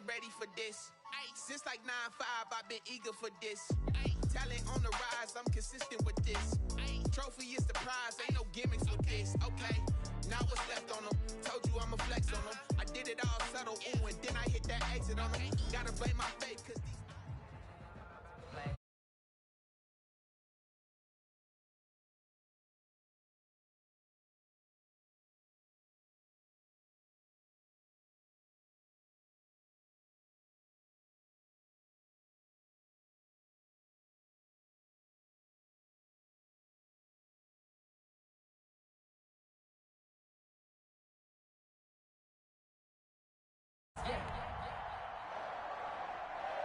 been ready for this. Since like 9-5, I've been eager for this. Talent on the rise, I'm consistent with this. Trophy is the prize, ain't no gimmicks with this. Okay, now what's left on them? Told you I'ma flex on them. I did it all subtle, ooh, and then I hit that exit on them. Gotta blame my fate, cause these...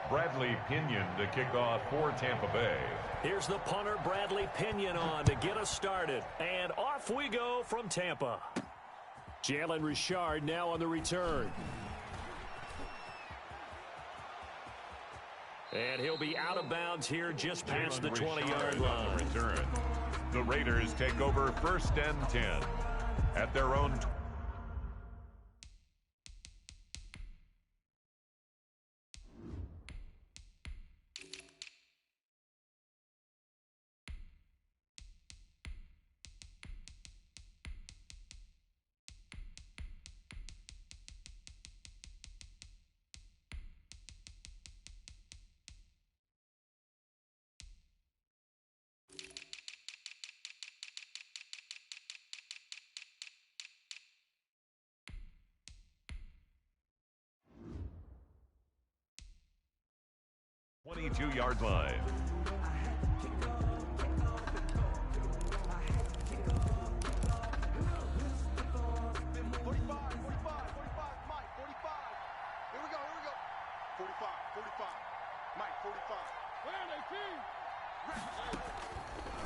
Bradley Pinion to kick off for Tampa Bay. Here's the punter, Bradley Pinion, on to get us started. And off we go from Tampa. Jalen Richard now on the return. And he'll be out of bounds here just past the 20-yard line. Return. The Raiders take over 1st and 10 at their own 22-yard line.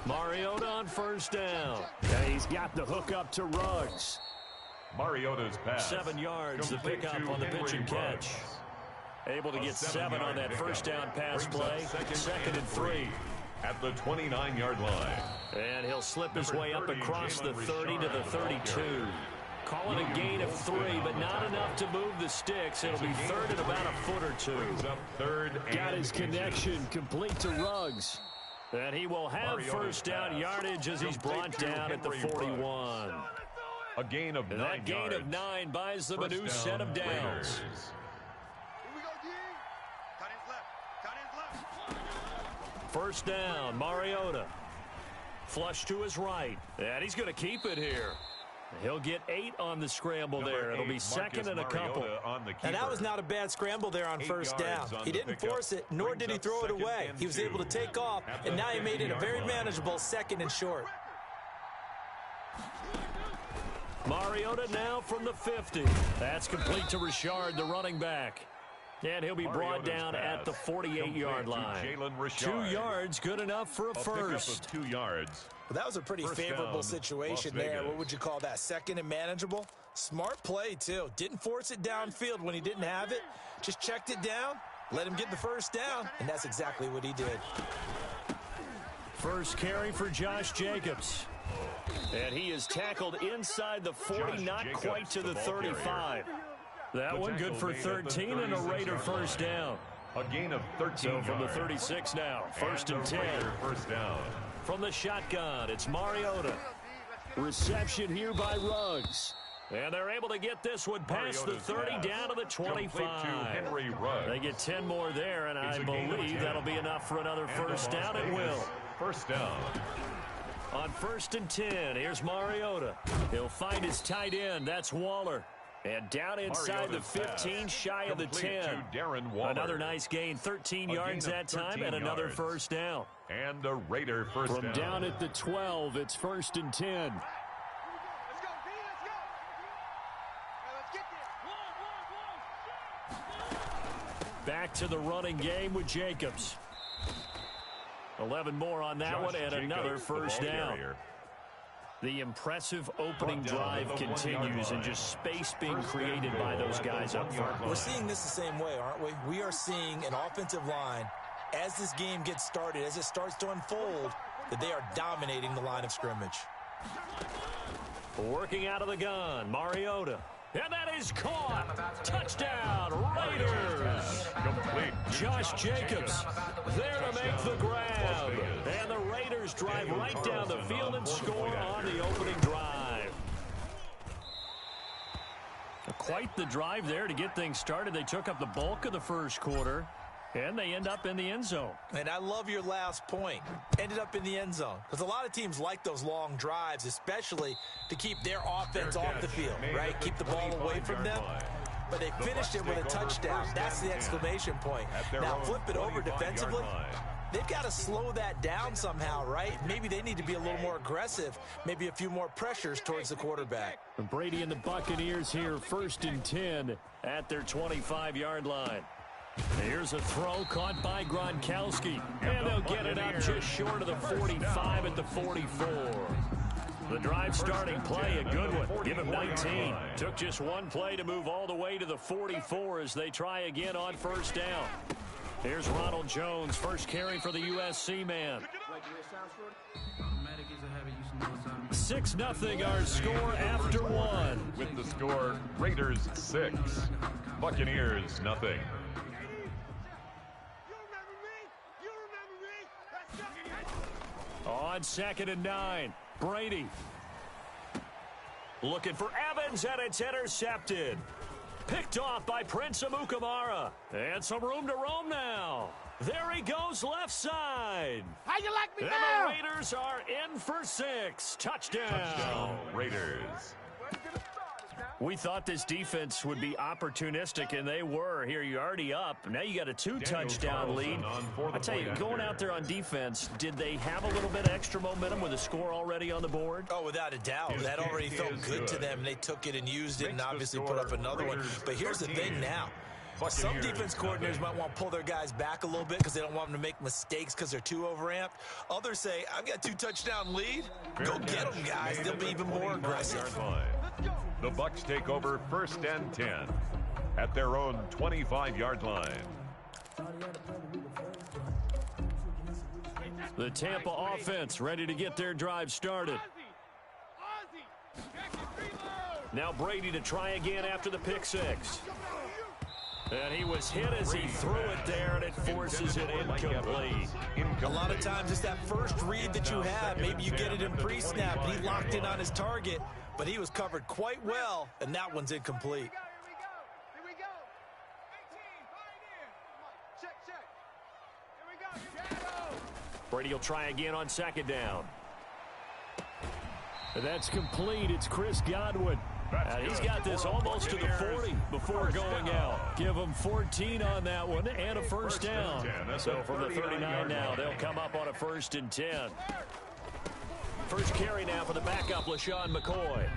Mariota on 1st down. And he's got the hook up to Ruggs. Mariota's pass. 7 yards, the pickup on the pitch and catch. Able to get 7 on that 1st down pass play. 2nd and 3. At the 29-yard line. And he'll slip his way up across the 30 to the 32. Calling a gain of 3, but not enough to move the sticks. It'll be 3rd and about a foot or 2. Got his connection complete to Ruggs. And he will have 1st down yardage as he's brought down at the 41. A gain of 9 yards. That gain of 9 buys them a new set of downs. 1st down, Mariota. Flush to his right. And he's going to keep it here. He'll get 8 on the scramble there. It'll be 2nd and a couple. And that was not a bad scramble there on 1st down. He didn't force it, nor did he throw it away. He was able to take off, and now he made it a very manageable 2nd and short. Mariota now from the 50. That's complete to Richard, the running back. And he'll be brought down at the 48-yard line. 2 yards, good enough for a first. 2 yards. Well, that was a pretty favorable situation there. What would you call that? 2nd and manageable? Smart play, too. Didn't force it downfield when he didn't have it. Just checked it down, let him get the 1st down, and that's exactly what he did. First carry for Josh Jacobs. And he is tackled inside the 40, not quite to the 35. That one good for 13 and a Raider 1st down. A gain of 13 So from the 36 now, 1st and 10. 1st down. From the shotgun, it's Mariota. Reception here by Ruggs. And they're able to get this one past the 30 down to the 25. They get 10 more there, and I believe that'll be enough for another 1st down. It will. 1st down. On 1st and 10, here's Mariota. He'll find his tight end. That's Waller. And down inside the 15, shy of the 10. Another nice gain, 13 yards that time, and another 1st down. And a Raider 1st down. From down at the 12, it's 1st and 10. Let's go, D, let's go. Let's get there. Back to the running game with Jacobs. 11 more on that one, and another 1st down. The impressive opening drive continues, and just space being created by those guys up front. We're seeing this the same way, aren't we? We are seeing an offensive line, as this game gets started, as it starts to unfold, that they are dominating the line of scrimmage. Working out of the gun, Mariota. And that is caught. Touchdown, Raiders. Complete. Josh Jacobs there to make the grab. And the Raiders drive right down the field and score on the opening drive. Quite the drive there to get things started. They took up the bulk of the first quarter, and they end up in the end zone. And I love your last point. Ended up in the end zone. Because a lot of teams like those long drives, especially to keep their offense off the field, right? Keep the ball away from them. But they finished it with a touchdown. That's the exclamation point. Now flip it over defensively. They've got to slow that down somehow, right? Maybe they need to be a little more aggressive. Maybe a few more pressures towards the quarterback. Brady and the Buccaneers here, 1st and 10 at their 25-yard line. Here's a throw caught by Gronkowski. And they'll get it up just short of the 45 at the 44. The drive starting play, a good one. Give him 19. Took just one play to move all the way to the 44 as they try again on first down. Here's Ronald Jones, first carry for the USC man. 6-0 our score after one. With the score, Raiders 6, Buccaneers nothing. On 2nd and 9, Brady. Looking for Evans, and it's intercepted. Picked off by Prince Amukamara. And some room to roam now. There he goes left side. How you like me and now? The Raiders are in for 6. Touchdown. Raiders. We thought this defense would be opportunistic, and they were. Here, you're already up. Now you got a 2-touchdown lead. I tell you, going out there on defense, did they have a little bit of extra momentum with a score already on the board? Oh, without a doubt. That already felt good to them. They took it and used it and obviously put up another one. But here's the thing now. Some defense coordinators might want to pull their guys back a little bit because they don't want them to make mistakes because they're too overamped. Others say, I've got a 2-touchdown lead. Go get them, guys. They'll be even more aggressive. The Bucs take over 1st and 10 at their own 25-yard line. The Tampa offense ready to get their drive started. Now Brady to try again after the pick six. And he was hit as he threw it there, and it forces it incomplete. A lot of times it's that first read that you have. Maybe you get it in pre-snap. He locked in on his target, but he was covered quite well, and that one's incomplete. Here we go. 18, check. Here we go. Brady will try again on 2nd down. And that's complete. It's Chris Godwin. And he's got this almost to the 40 before going out. Give him 14 on that one and a first down. So from the 39 now, they'll come up on a 1st and 10. First carry now for the backup, LaShawn McCoy.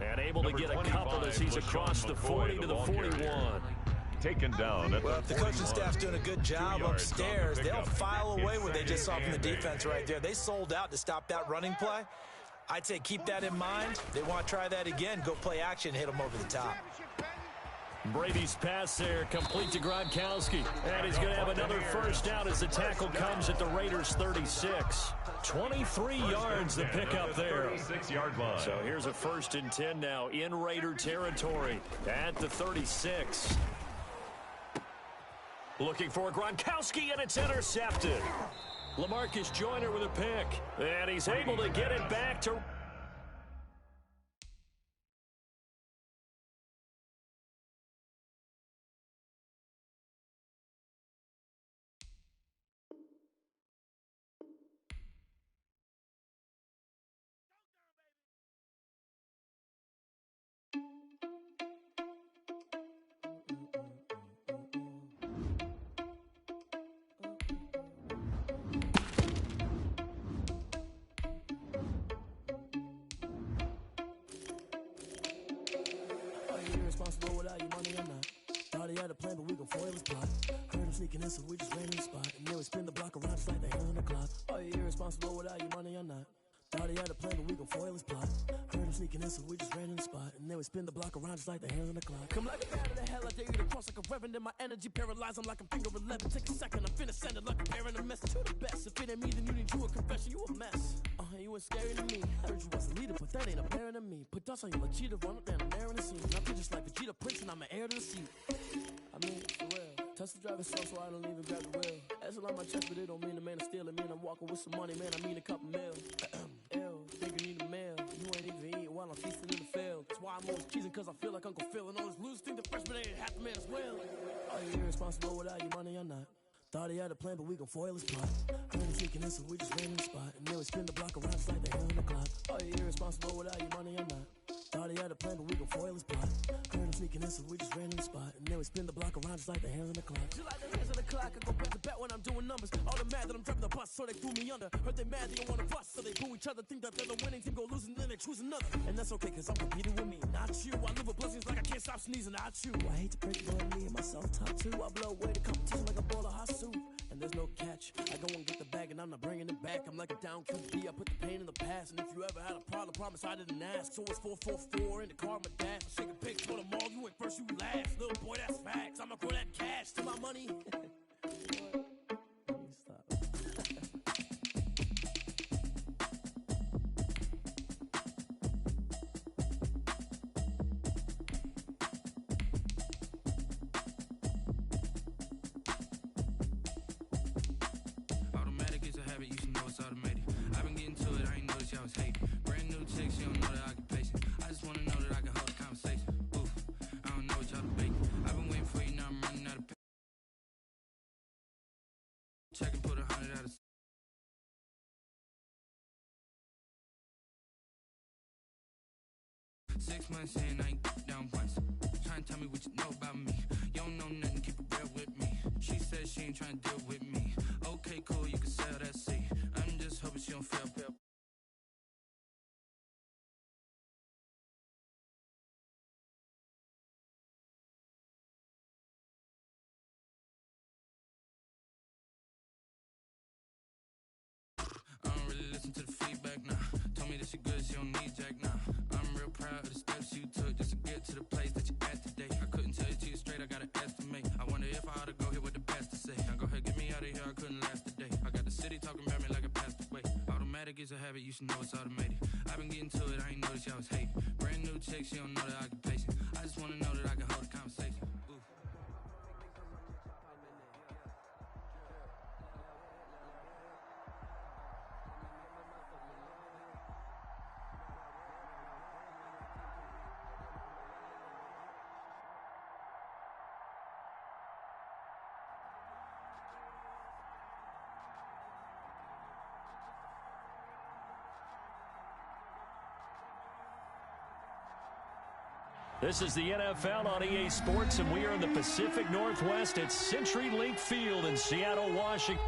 And able to get a couple as he's across the 40 to the 41. Taken down. Well, if the coaching staff's doing a good job upstairs, they'll file away what they just saw from the defense right there. They sold out to stop that running play. I'd say keep that in mind. They want to try that again. Go play action, hit them over the top. Brady's pass there, complete to Gronkowski. And he's going to have another first down as the tackle comes at the Raiders' 36. 23 yards the pickup there. So here's a 1st and 10 now in Raider territory at the 36. Looking for Gronkowski, and it's intercepted. LaMarcus Joyner with a pick. And he's able to get it back to... sneaking in, so we just ran in the spot. And then we spin the block around just like the hand on the clock. Are you irresponsible without your money or not? Thought he had a plan, but we gon' foil his plot. Heard him sneaking in, so we just ran in the spot. And then we spin the block around just like the hands on the clock. Come like a bat of the hell, I dare you to cross like a reverend. In my energy paralyzed, I'm like I'm finger 11. Take a second, I'm finna send it like a parent a message to the best. If it ain't me, then you need you a confession, you a mess. You ain't scary to me. Heard you was a leader, but that ain't apparent to me. Put dust on you like cheetah, run up down, I'm there in the scene. I feel just like driving slow, so I don't even grab the wheel. That's a lot on my chest, but it don't mean the man is stealing. Man, I'm walking with some money, man, I mean a couple mil. Ew, think you need a meal. You ain't even eating while I'm feasting in the field. That's why I'm always cheesing, cause I feel like Uncle Phil. And all this losers think the freshman ain't half the man as well. Are you irresponsible without your money or not? Thought he had a plan, but we gon' foil his plot. Heard him sneaking in, so we just ran in the spot. And then we spin the block around just like they on the clock. Are you irresponsible without your money or not? Thought he had a plan, but we gon' foil his plot. Heard him sneaking in, so we just ran in the spot. And then we spin the block around just like the hands on the clock. Just like the hands on the clock, I go back to back when I'm doing numbers. All the mad that I'm driving the bus, so they threw me under. Heard they mad, they don't wanna bust, so they boo each other. Think that they're the winning team, go losing, then they choose another. And that's okay, cause I'm competing with me, not you. I live with blessings like I can't stop sneezing, not you. I hate to break it, but me and myself top two. I blow away the competition like a bowl of hot soup. And there's no catch. I go and get the bag and I'm not bringing it back. I'm like a down QB, I put the pain in the past. And if you ever had a problem, promise I didn't ask. So it's 444 in the car, my dash. I shake a pic for the mall, you went first, you last. Little boy, that's facts. I'ma grow that cash to my money. Stop. Automatic is a habit, you should know it's automated. I've been getting to it, I ain't noticed y'all was hating. Brand new chick, she don't know the occupation. I just wanna know that I can hold a conversation. Oof, I don't know what y'all debating. I've been waiting for you, now I'm running out of check and put 100 out of 6 months in, I ain't down once. Trying to tell me what you know about me. You don't know nothing, keep it real with me. She said she ain't trying to deal with me. Okay, cool, you can sell that seat. I'm just hoping she don't fail. I don't really listen to the feedback now. Told me that she good, she don't need Jack now. I'm real proud of the steps you took just to get to the place that you at today. I couldn't tell you to you straight, I gotta estimate. I wonder if I ought to go here with the best to say. Now go ahead, get me out of here, I couldn't last a day. I got the city talking about me like I passed away. Automatic is a habit, you should know it's automated. I've been getting to it, I ain't noticed y'all was hating. Brand new chick, she don't know the occupation. I just wanna know that I can hold a conversation. Oof. This is the NFL on EA Sports, and we are in the Pacific Northwest at CenturyLink Field in Seattle, Washington.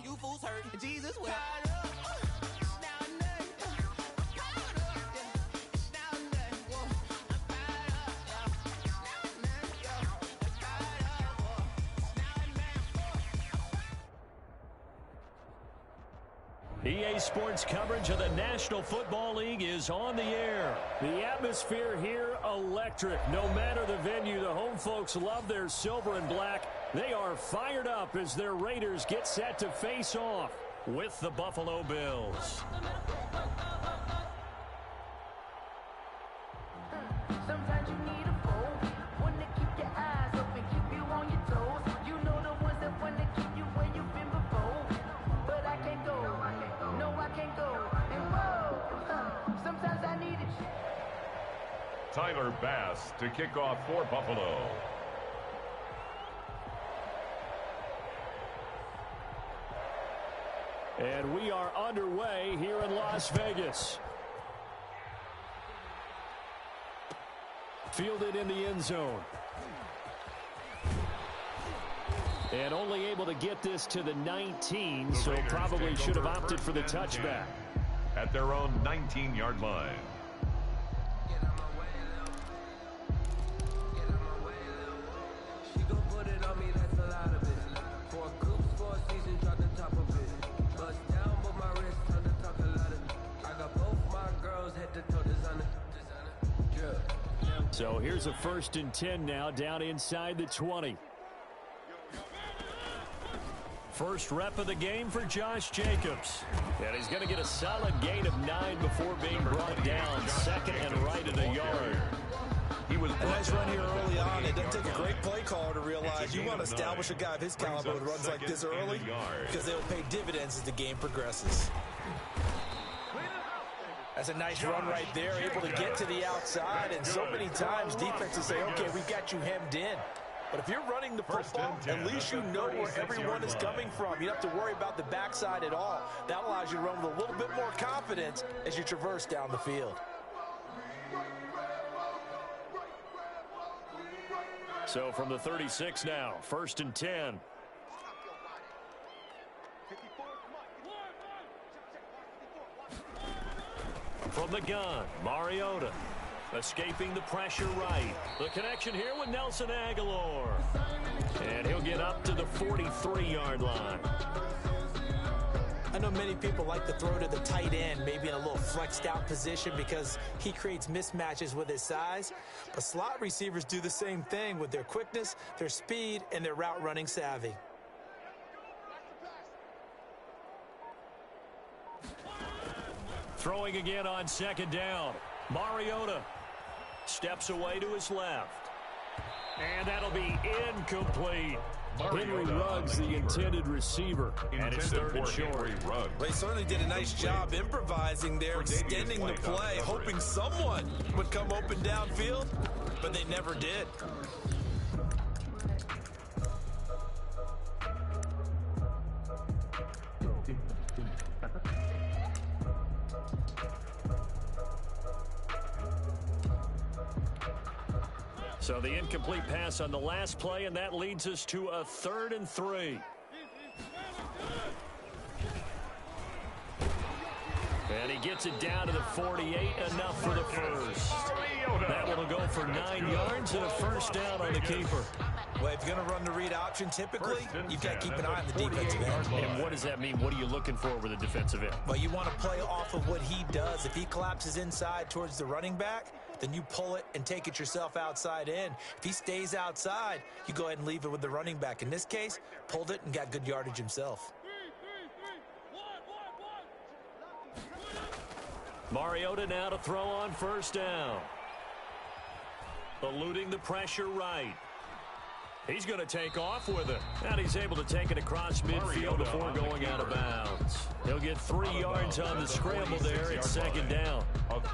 You fools hurt. Jesus will. EA Sports coverage of the National Football League is on the air. The atmosphere here, electric. No matter the venue, the home folks love their silver and black. They are fired up as their Raiders get set to face off with the Buffalo Bills. Sometimes you need a foe, one to keep your eyes open, keep you on your toes. You know the ones that want to keep you where you've been before. But I can't go, no I can't go. And whoa, sometimes I need it. Tyler Bass to kick off for Buffalo. And we are underway here in Las Vegas. Fielded in the end zone. And only able to get this to the 19, so probably should have opted for the touchback. At their own 19-yard line. She gon' put it on me, that's a lot of it. For a coops, for a season, drop the top of it. Bust down, but my wrist turn to talk a lot of it. I got both my girls head to toe designer. So here's a 1st and 10 now, down inside the 20. First rep of the game for Josh Jacobs. And he's going to get a solid gain of 9 before being brought down. Second and right at a yard. A nice run here early on. It doesn't take a great play caller to realize you want to establish a guy of his caliber with runs like this early because they will pay dividends as the game progresses. That's a nice run right there, able to get to the outside, and so many times defenses say, okay, we've got you hemmed in. But if you're running the football, at least you know where everyone is coming from. You don't have to worry about the backside at all. That allows you to run with a little bit more confidence as you traverse down the field. So from the 36 now, 1st and 10. From the gun, Mariota. Escaping the pressure right. The connection here with Nelson Aguilar. And he'll get up to the 43-yard line. I know many people like to throw to the tight end, maybe in a little flexed out position because he creates mismatches with his size. But slot receivers do the same thing with their quickness, their speed, and their route running savvy. Throwing again on 2nd down. Mariota steps away to his left. And that'll be incomplete. Henry Ruggs, the intended receiver. And it's 3rd and short. Well, he certainly did a nice job improvising there, extending the play, hoping someone would come open downfield, but they never did. So the incomplete pass on the last play, and that leads us to a 3rd and 3. And he gets it down to the 48, enough for the first. That one will go for 9 yards and a 1st down on the keeper. Well, if you're going to run the read option, typically, you've got to keep an eye on the defensive end. And what does that mean? What are you looking for with a defensive end? Well, you want to play off of what he does. If he collapses inside towards the running back, then you pull it and take it yourself outside in. If he stays outside, you go ahead and leave it with the running back. In this case, pulled it and got good yardage himself. Mariota now to throw on 1st down. Eluding the pressure right. He's going to take off with it. And he's able to take it across midfield before going out of bounds. He'll get 3 yards on the scramble there at 2nd down.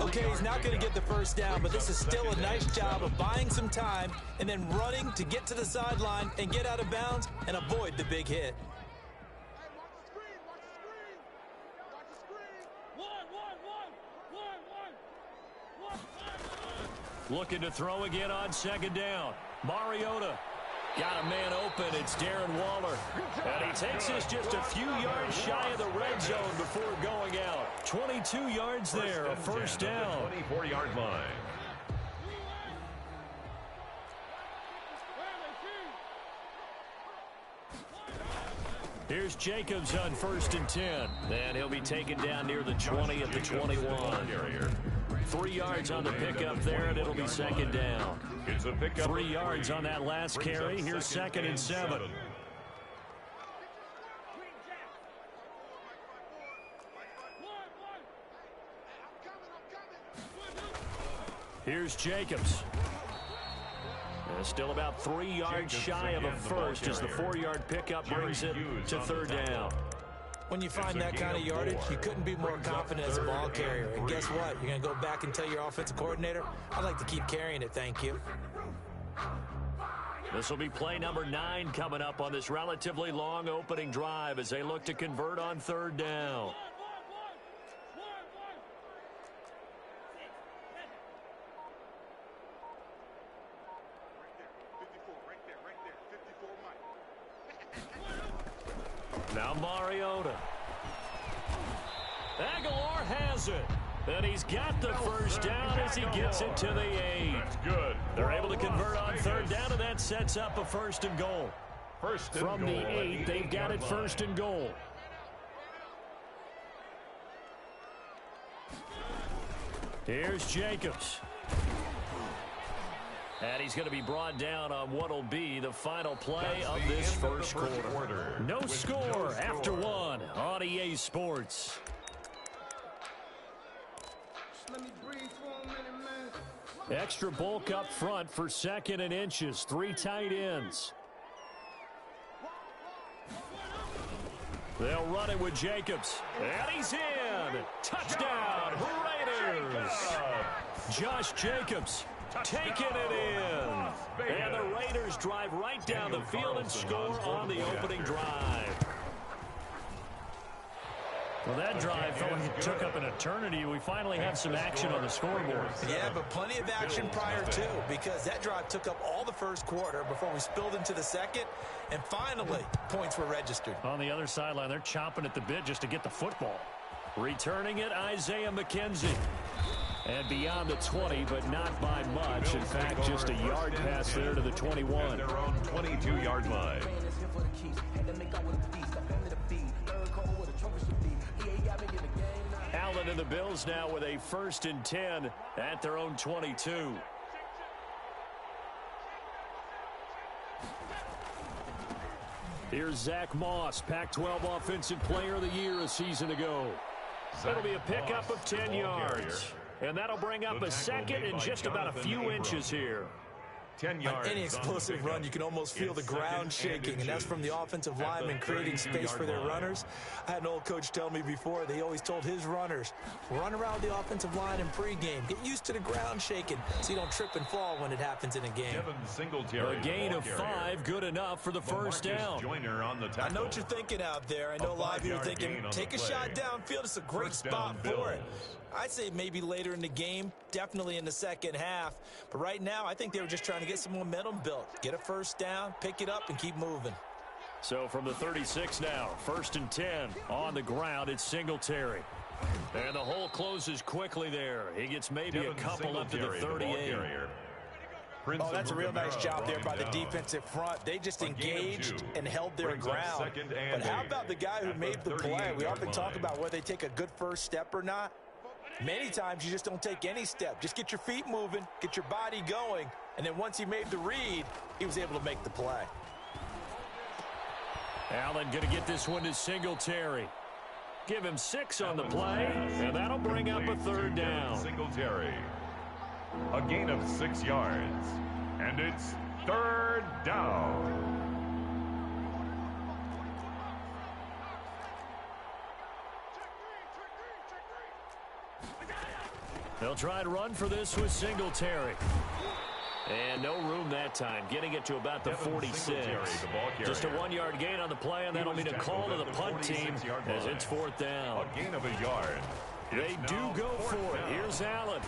Okay, he's not going to get the 1st down, but this is still a nice job of buying some time and then running to get to the sideline and get out of bounds and avoid the big hit. Looking to throw again on 2nd down. Mariota got a man open. It's Darren Waller. And he takes us just a few yards shy of the red zone before going out. 22 yards there, a 1st down. 24-yard line. Here's Jacobs on 1st and 10. And he'll be taken down near the 20 at the 21. 3 yards on the pickup there, and it'll be 2nd down. 3 yards on that last carry. Here's 2nd and 7. Here's Jacobs. Still about 3 yards shy of a first as the 4-yard pickup brings it to 3rd down. When you find that kind of yardage, you couldn't be more confident as a ball carrier. And guess what? You're going to go back and tell your offensive coordinator, I'd like to keep carrying it, thank you. This will be play number 9 coming up on this relatively long opening drive as they look to convert on 3rd down. Now Mariota. Aguilar has it. And he's got the first down as he gets it to the 8. That's good. They're able to convert on 3rd down, and that sets up a 1st and goal. From the 8, they've got it 1st and goal. Here's Jacobs. And he's going to be brought down on what will be the final play of this first quarter. No score after 1 on EA Sports. Extra bulk up front for 2nd and inches. 3 tight ends. They'll run it with Jacobs. And he's in. Touchdown, Raiders. Josh Jacobs taking it in. And the Raiders drive right down the field and score on the opening drive. Well, that drive took up an eternity. We finally have some action on the scoreboard. Yeah, but plenty of action prior to, because that drive took up all the first quarter before we spilled into the second, and finally, points were registered. On the other sideline, they're chomping at the bit just to get the football. Returning it, Isaiah McKenzie. And beyond the 20, but not by much. In fact, just a yard pass there to the 21. Their own 22-yard line. Allen and the Bills now with a 1st and 10 at their own 22. Here's Zach Moss, Pac-12 Offensive Player of the Year a season ago. It'll be a pickup of 10 yards. And that'll bring up a 2nd and just about a few inches here. 10 yards. On any explosive run, you can almost feel the ground shaking, and that's from the offensive linemen creating space for their runners. I had an old coach tell me before, they always told his runners, run around the offensive line in pregame. Get used to the ground shaking so you don't trip and fall when it happens in a game. A gain of 5, good enough for the first down. I know what you're thinking out there. I know a lot of you are thinking, take a shot downfield. It's a great spot for it. I'd say maybe later in the game, definitely in the second half. But right now, I think they were just trying to get some momentum built. Get a first down, pick it up, and keep moving. So from the 36 now, 1st and 10 on the ground, it's Singletary. And the hole closes quickly there. He gets maybe a couple up to the 38. Oh, that's a real nice job there by the defensive front. They just engaged and held their ground. But how about the guy who made the play? We often talk about whether they take a good first step or not. Many times you just don't take any step. Just get your feet moving, get your body going, and then once he made the read, he was able to make the play. Allen going to get this one to Singletary. Give him 6 on the play, and that'll bring up a 3rd down. Singletary. A gain of 6 yards, and it's 3rd down. They'll try to run for this with Singletary. And no room that time, getting it to about the 46. Just a 1-yard gain on the play, and that'll mean a call to the punt team as it's 4th down. A gain of a yard. They do go for it. Here's Allen.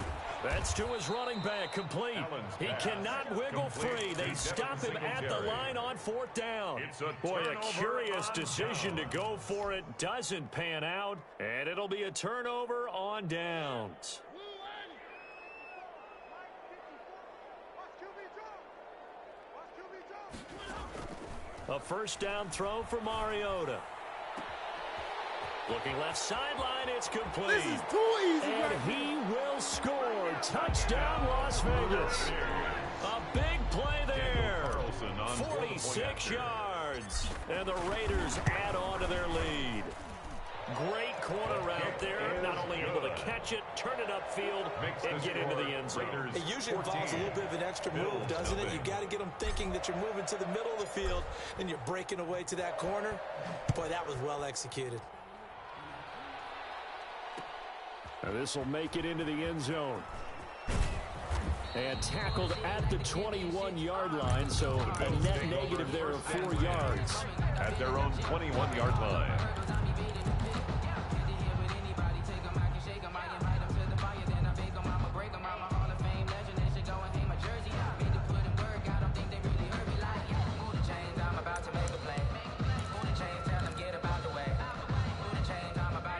That's to his running back, complete. He cannot wiggle free. They stop him at the line on 4th down. Boy, a curious decision to go for it. Doesn't pan out, and it'll be a turnover on downs. A first down throw for Mariota. Looking left sideline, it's complete. This is too easy. And he will score. Touchdown, Las Vegas. A big play there. 46 yards. And the Raiders add on to their lead. Great corner route there. Not only able to catch it, turn it upfield, and get into the end zone. It usually involves a little bit of an extra move, doesn't it? You got to get them thinking that you're moving to the middle of the field, and you're breaking away to that corner. Boy, that was well executed. Now this will make it into the end zone. And tackled at the 21-yard line, so a net negative there of 4 yards. At their own 21-yard line.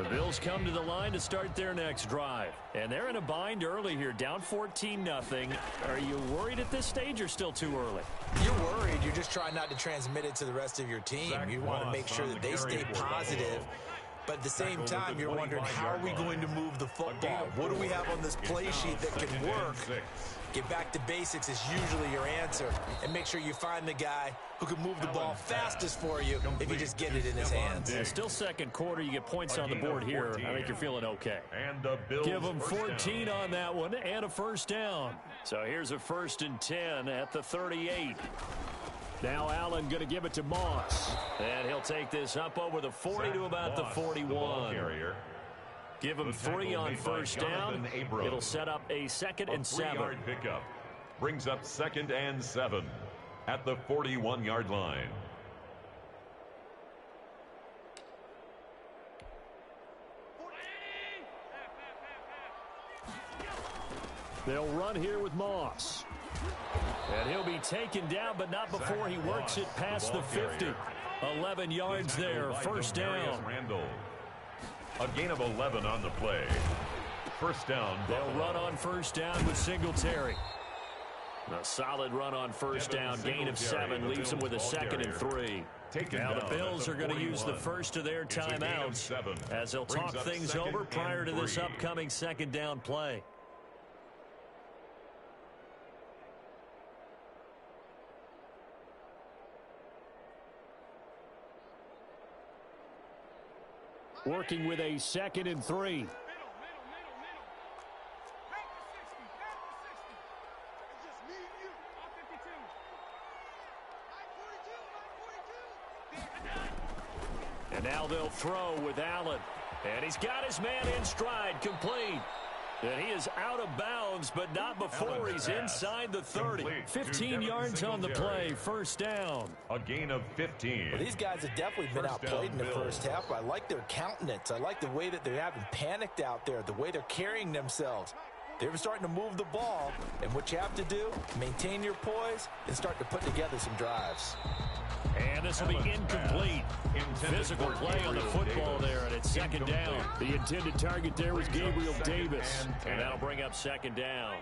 Bills come to the line to start their next drive. And they're in a bind early here, down 14-0. Are you worried at this stage or still too early? You're worried. You're just trying not to transmit it to the rest of your team. You want to make sure that they stay positive. But at the same time, you're wondering, how are we going to move the football? What do we have on this play sheet that can work? Get back to basics is usually your answer. And make sure you find the guy who can move the ball fastest for you if you just get it in his hands. Yeah, still second quarter. You get points on the board here. I think you're feeling okay. Give them 14 on that one and a first down. So here's a 1st and 10 at the 38. Now Allen going to give it to Moss. And he'll take this up over the 40 to about the 41. Give him 3 on first down. It'll set up a 2nd and 7. 3-yard pickup brings up 2nd and 7 at the 41-yard line. They'll run here with Moss. And he'll be taken down, but not before he works it past the 50. 11 yards there, first down. A gain of 11 on the play. First down. They'll run on first down with Singletary. A solid run on first down, gain of 7, leaves them with a 2nd and 3. Now the Bills are going to use the first of their timeouts as they'll talk things over prior to this upcoming 2nd down play. Working with a 2nd and 3. And now they'll throw with Allen. And he's got his man in stride, complete. And he is out of bounds, but not before he's inside the 30. 15 yards on the play, first down. A gain of 15. Well, these guys have definitely been outplayed in the first half. I like their countenance. I like the way that they haven't panicked out there, the way they're carrying themselves. They're starting to move the ball, and what you have to do, maintain your poise and start to put together some drives. And this will be incomplete. Physical play on the football there, and it's 2nd down. The intended target there was Gabriel Davis, and that'll bring up 2nd down.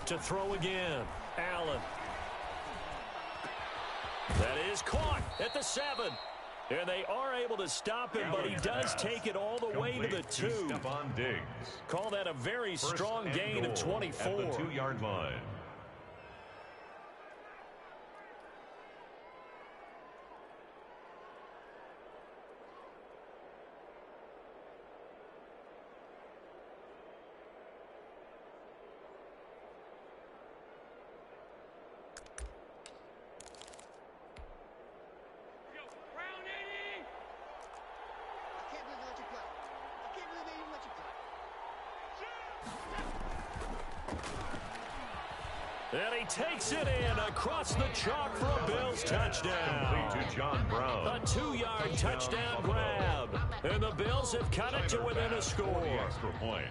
To throw again, Allen. That is caught at the 7. And they are able to stop him, but he does take it all the way to the 2. Call that a very strong gain of 24. At the 2-yard line. And he takes it in across the chalk for a Bills touchdown. Complete to John Brown. A 2-yard touchdown grab. And the Bills have cut it to within a score. Extra point.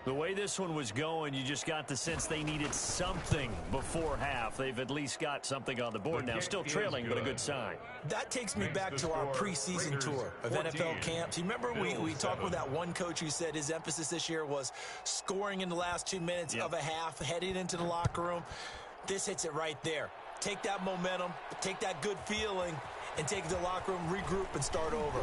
The way this one was going, you just got the sense they needed something before half. They've at least got something on the board now. Still trailing, but a good sign. That takes me back to our preseason tour of NFL camps. You remember we talked with that one coach who said his emphasis this year was scoring in the last 2 minutes of a half, heading into the locker room. This hits it right there. take that momentum, take that good feeling, and take it to the locker room, regroup, and start over.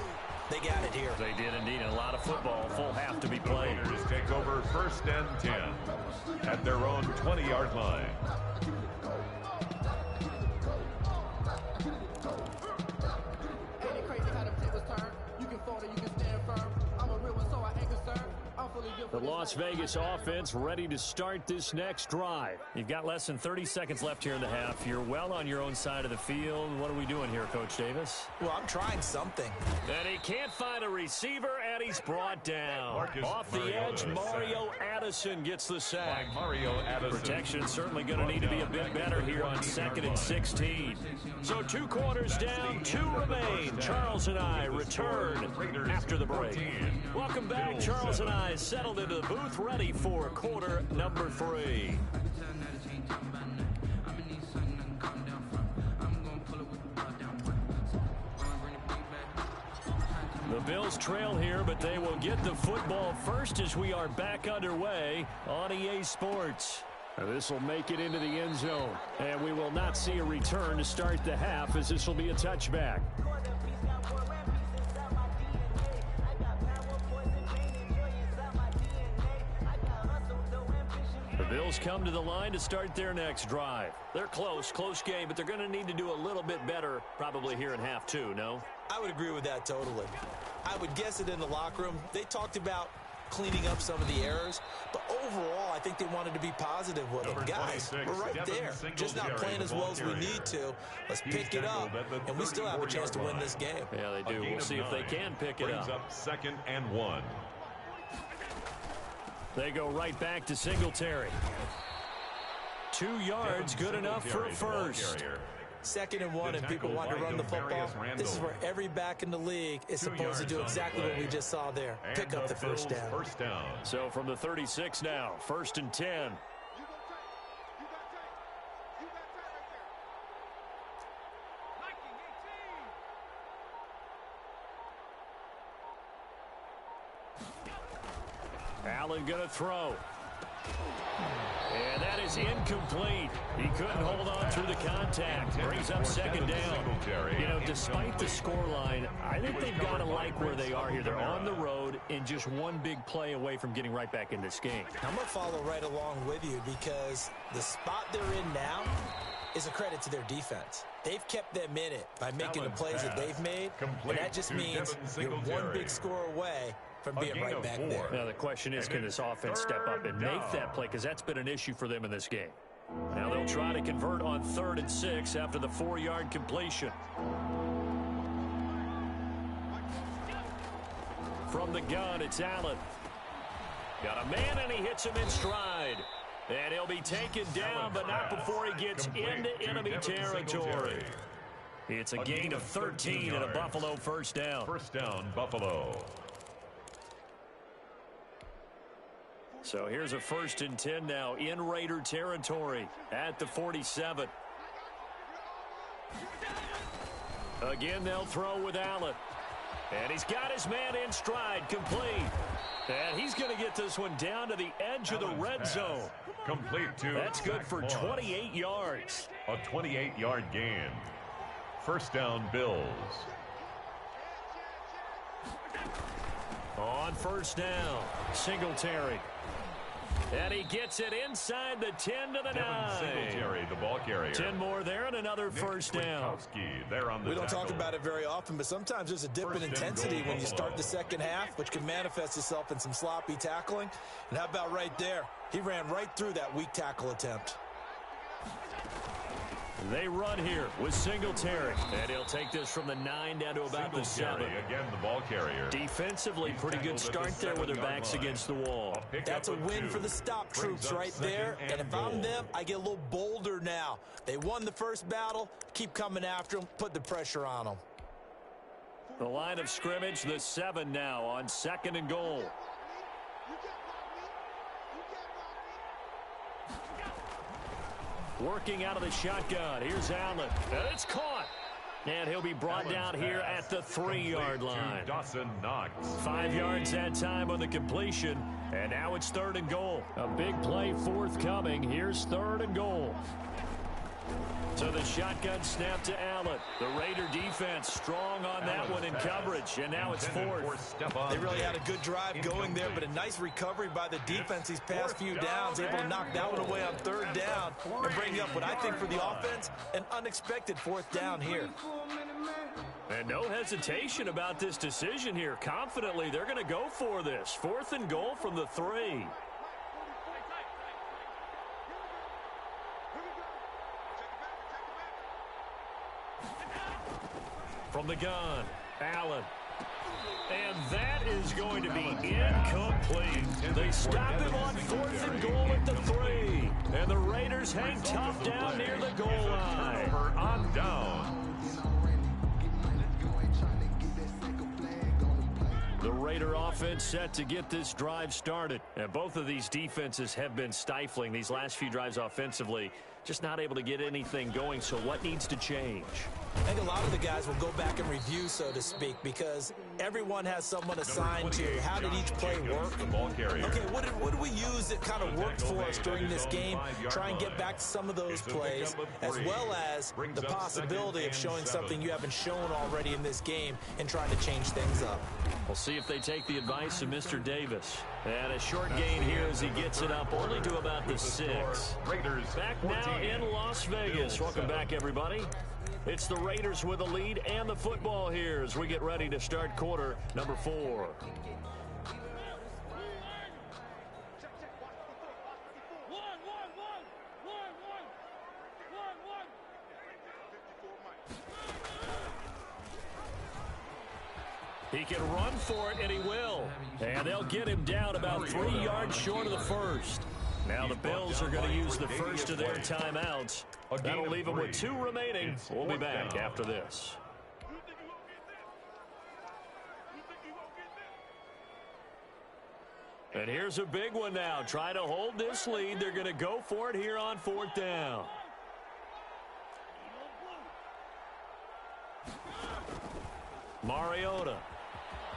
They got it here. They did indeed. A lot of football, full half to be played. The Raiders take over 1st and 10 at their own 20-yard line. Ain't it crazy how them tables turn? You can fold or you can stand firm. I'm a real one, so I ain't concerned. I'm fully built The for this Las life. Vegas offense ready to start this next drive. You've got less than 30 seconds left here in the half. You're well on your own side of the field. What are we doing here, Coach Davis? Well, I'm trying something. And he can't find a receiver, and he's brought down. Marcus Off the edge, Mariota, Mario Addison gets the sack. Mario Addison. Protection certainly going to need to be a bit better here on 2nd and 16. So 2 quarters down, 2 remain. Charles and I return after the break. Welcome back. Charles and I settled into the booth, ready for quarter number 3. The Bills trail here, but they will get the football first as we are back underway on EA Sports. This will make it into the end zone, and we will not see a return to start the half, as this will be a touchback. The Bills come to the line to start their next drive. They're close game, but they're going to need to do a little bit better probably here in half 2, no? I would agree with that totally. I would guess it in the locker room. They talked about cleaning up some of the errors, but overall, I think they wanted to be positive with them. Guys, we're right there. Just not playing as well as we need to. Let's pick it up, and we still have a chance to win this game. Yeah, they do. We'll see if they can pick it up. 2nd and 1. They go right back to Singletary. 2 yards, good enough for a first. 2nd and 1, and people want to run the football. This is where every back in the league is supposed to do exactly what we just saw there. Pick up the first down. So from the 36 now, 1st and 10. Allen going to throw. And that is incomplete. He couldn't hold on through the contact. Brings up 2nd down. You know, despite the scoreline, I think they've got to like where they are here. They're on the road and just one big play away from getting right back in this game. I'm going to follow right along with you because the spot they're in now is a credit to their defense. They've kept them in it by making the plays that they've made, and that just means you're one big score away from being right back there. Now the question is, can this offense step up and make that play? Because that's been an issue for them in this game. Now they'll try to convert on 3rd and 6 after the 4-yard completion. From the gun, it's Allen. Got a man, and he hits him in stride. And he'll be taken down, but not before he gets into enemy territory. It's a gain of 13 and a Buffalo first down. First down, Buffalo. So here's a 1st and 10 now in Raider territory at the 47. Again, they'll throw with Allen. And he's got his man in stride, complete. And he's going to get this one down to the edge of the red zone. Complete to That's good for 28 yards. A 28-yard gain. First down, Bills. On 1st down, Singletary. And he gets it inside the 10 to the 9. Singletary, the ball carrier. 10 more there and another first down. There on the we don't talk about it very often, but sometimes there's a dip in intensity when you start the second half, which can manifest itself in some sloppy tackling. And how about right there? He ran right through that weak tackle attempt. They run here with Singletary. And he'll take this from the 9 down to about the 7. Again, the ball carrier. Defensively, pretty good start there with their backs against the wall. That's a win for the stop troops right there. And if I'm them, I get a little bolder now. They won the first battle. Keep coming after them. Put the pressure on them. The line of scrimmage, the 7 now on 2nd and goal. Working out of the shotgun. Here's Allen. And it's caught. And he'll be brought down here at the 3-yard line. Dawson Knox. 5 yards that time on the completion. And now it's 3rd and goal. A big play forthcoming. Here's 3rd and goal. So the shotgun snap to Allen. The Raider defense strong on that one in coverage, and now it's fourth. They really had a good drive going there, but a nice recovery by the defense these past few downs, able to knock that one away on third down and bring up what I think for the offense, an unexpected fourth down here. And no hesitation about this decision here. Confidently, they're going to go for this. 4th and goal from the 3. From the gun, Allen. And that is going to be incomplete. They stop him on 4th and goal at the 3. And the Raiders hang tough down near the goal line. On down. The Raider offense set to get this drive started. And both of these defenses have been stifling these last few drives offensively. Just not able to get anything going, so what needs to change? I think a lot of the guys will go back and review, so to speak, because everyone has someone assigned to how did each play work. Okay, what did we use that kind of worked for us during this game? Try and get back to some of those plays, as well as the possibility of showing something you haven't shown already in this game and trying to change things up. We'll see if they take the advice of Mr. Davis. And a short gain here as he gets it up only to about the 6. Back now in Las Vegas. Welcome back, everybody. It's the Raiders with the lead and the football here as we get ready to start quarter number 4. He can run for it, and he will. And they'll get him down about 3 yards short of the first. Now the Bills are going to use the first of their timeouts. That'll leave them with 2 remaining. We'll be back after this. And here's a big one now. Trying to hold this lead. They're going to go for it here on 4th down. Mariota.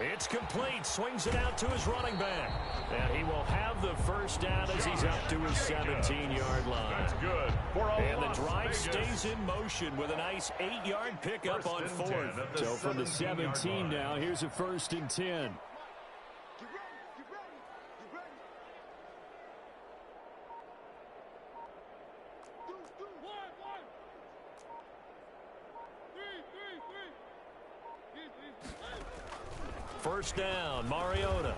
It's complete. Swings it out to his running back. And he will have the first down as he's up to his 17-yard line. That's good. And the drive stays in motion with a nice 8-yard pickup on 4th. So from the 17 now, here's a 1st and 10. First down, Mariota.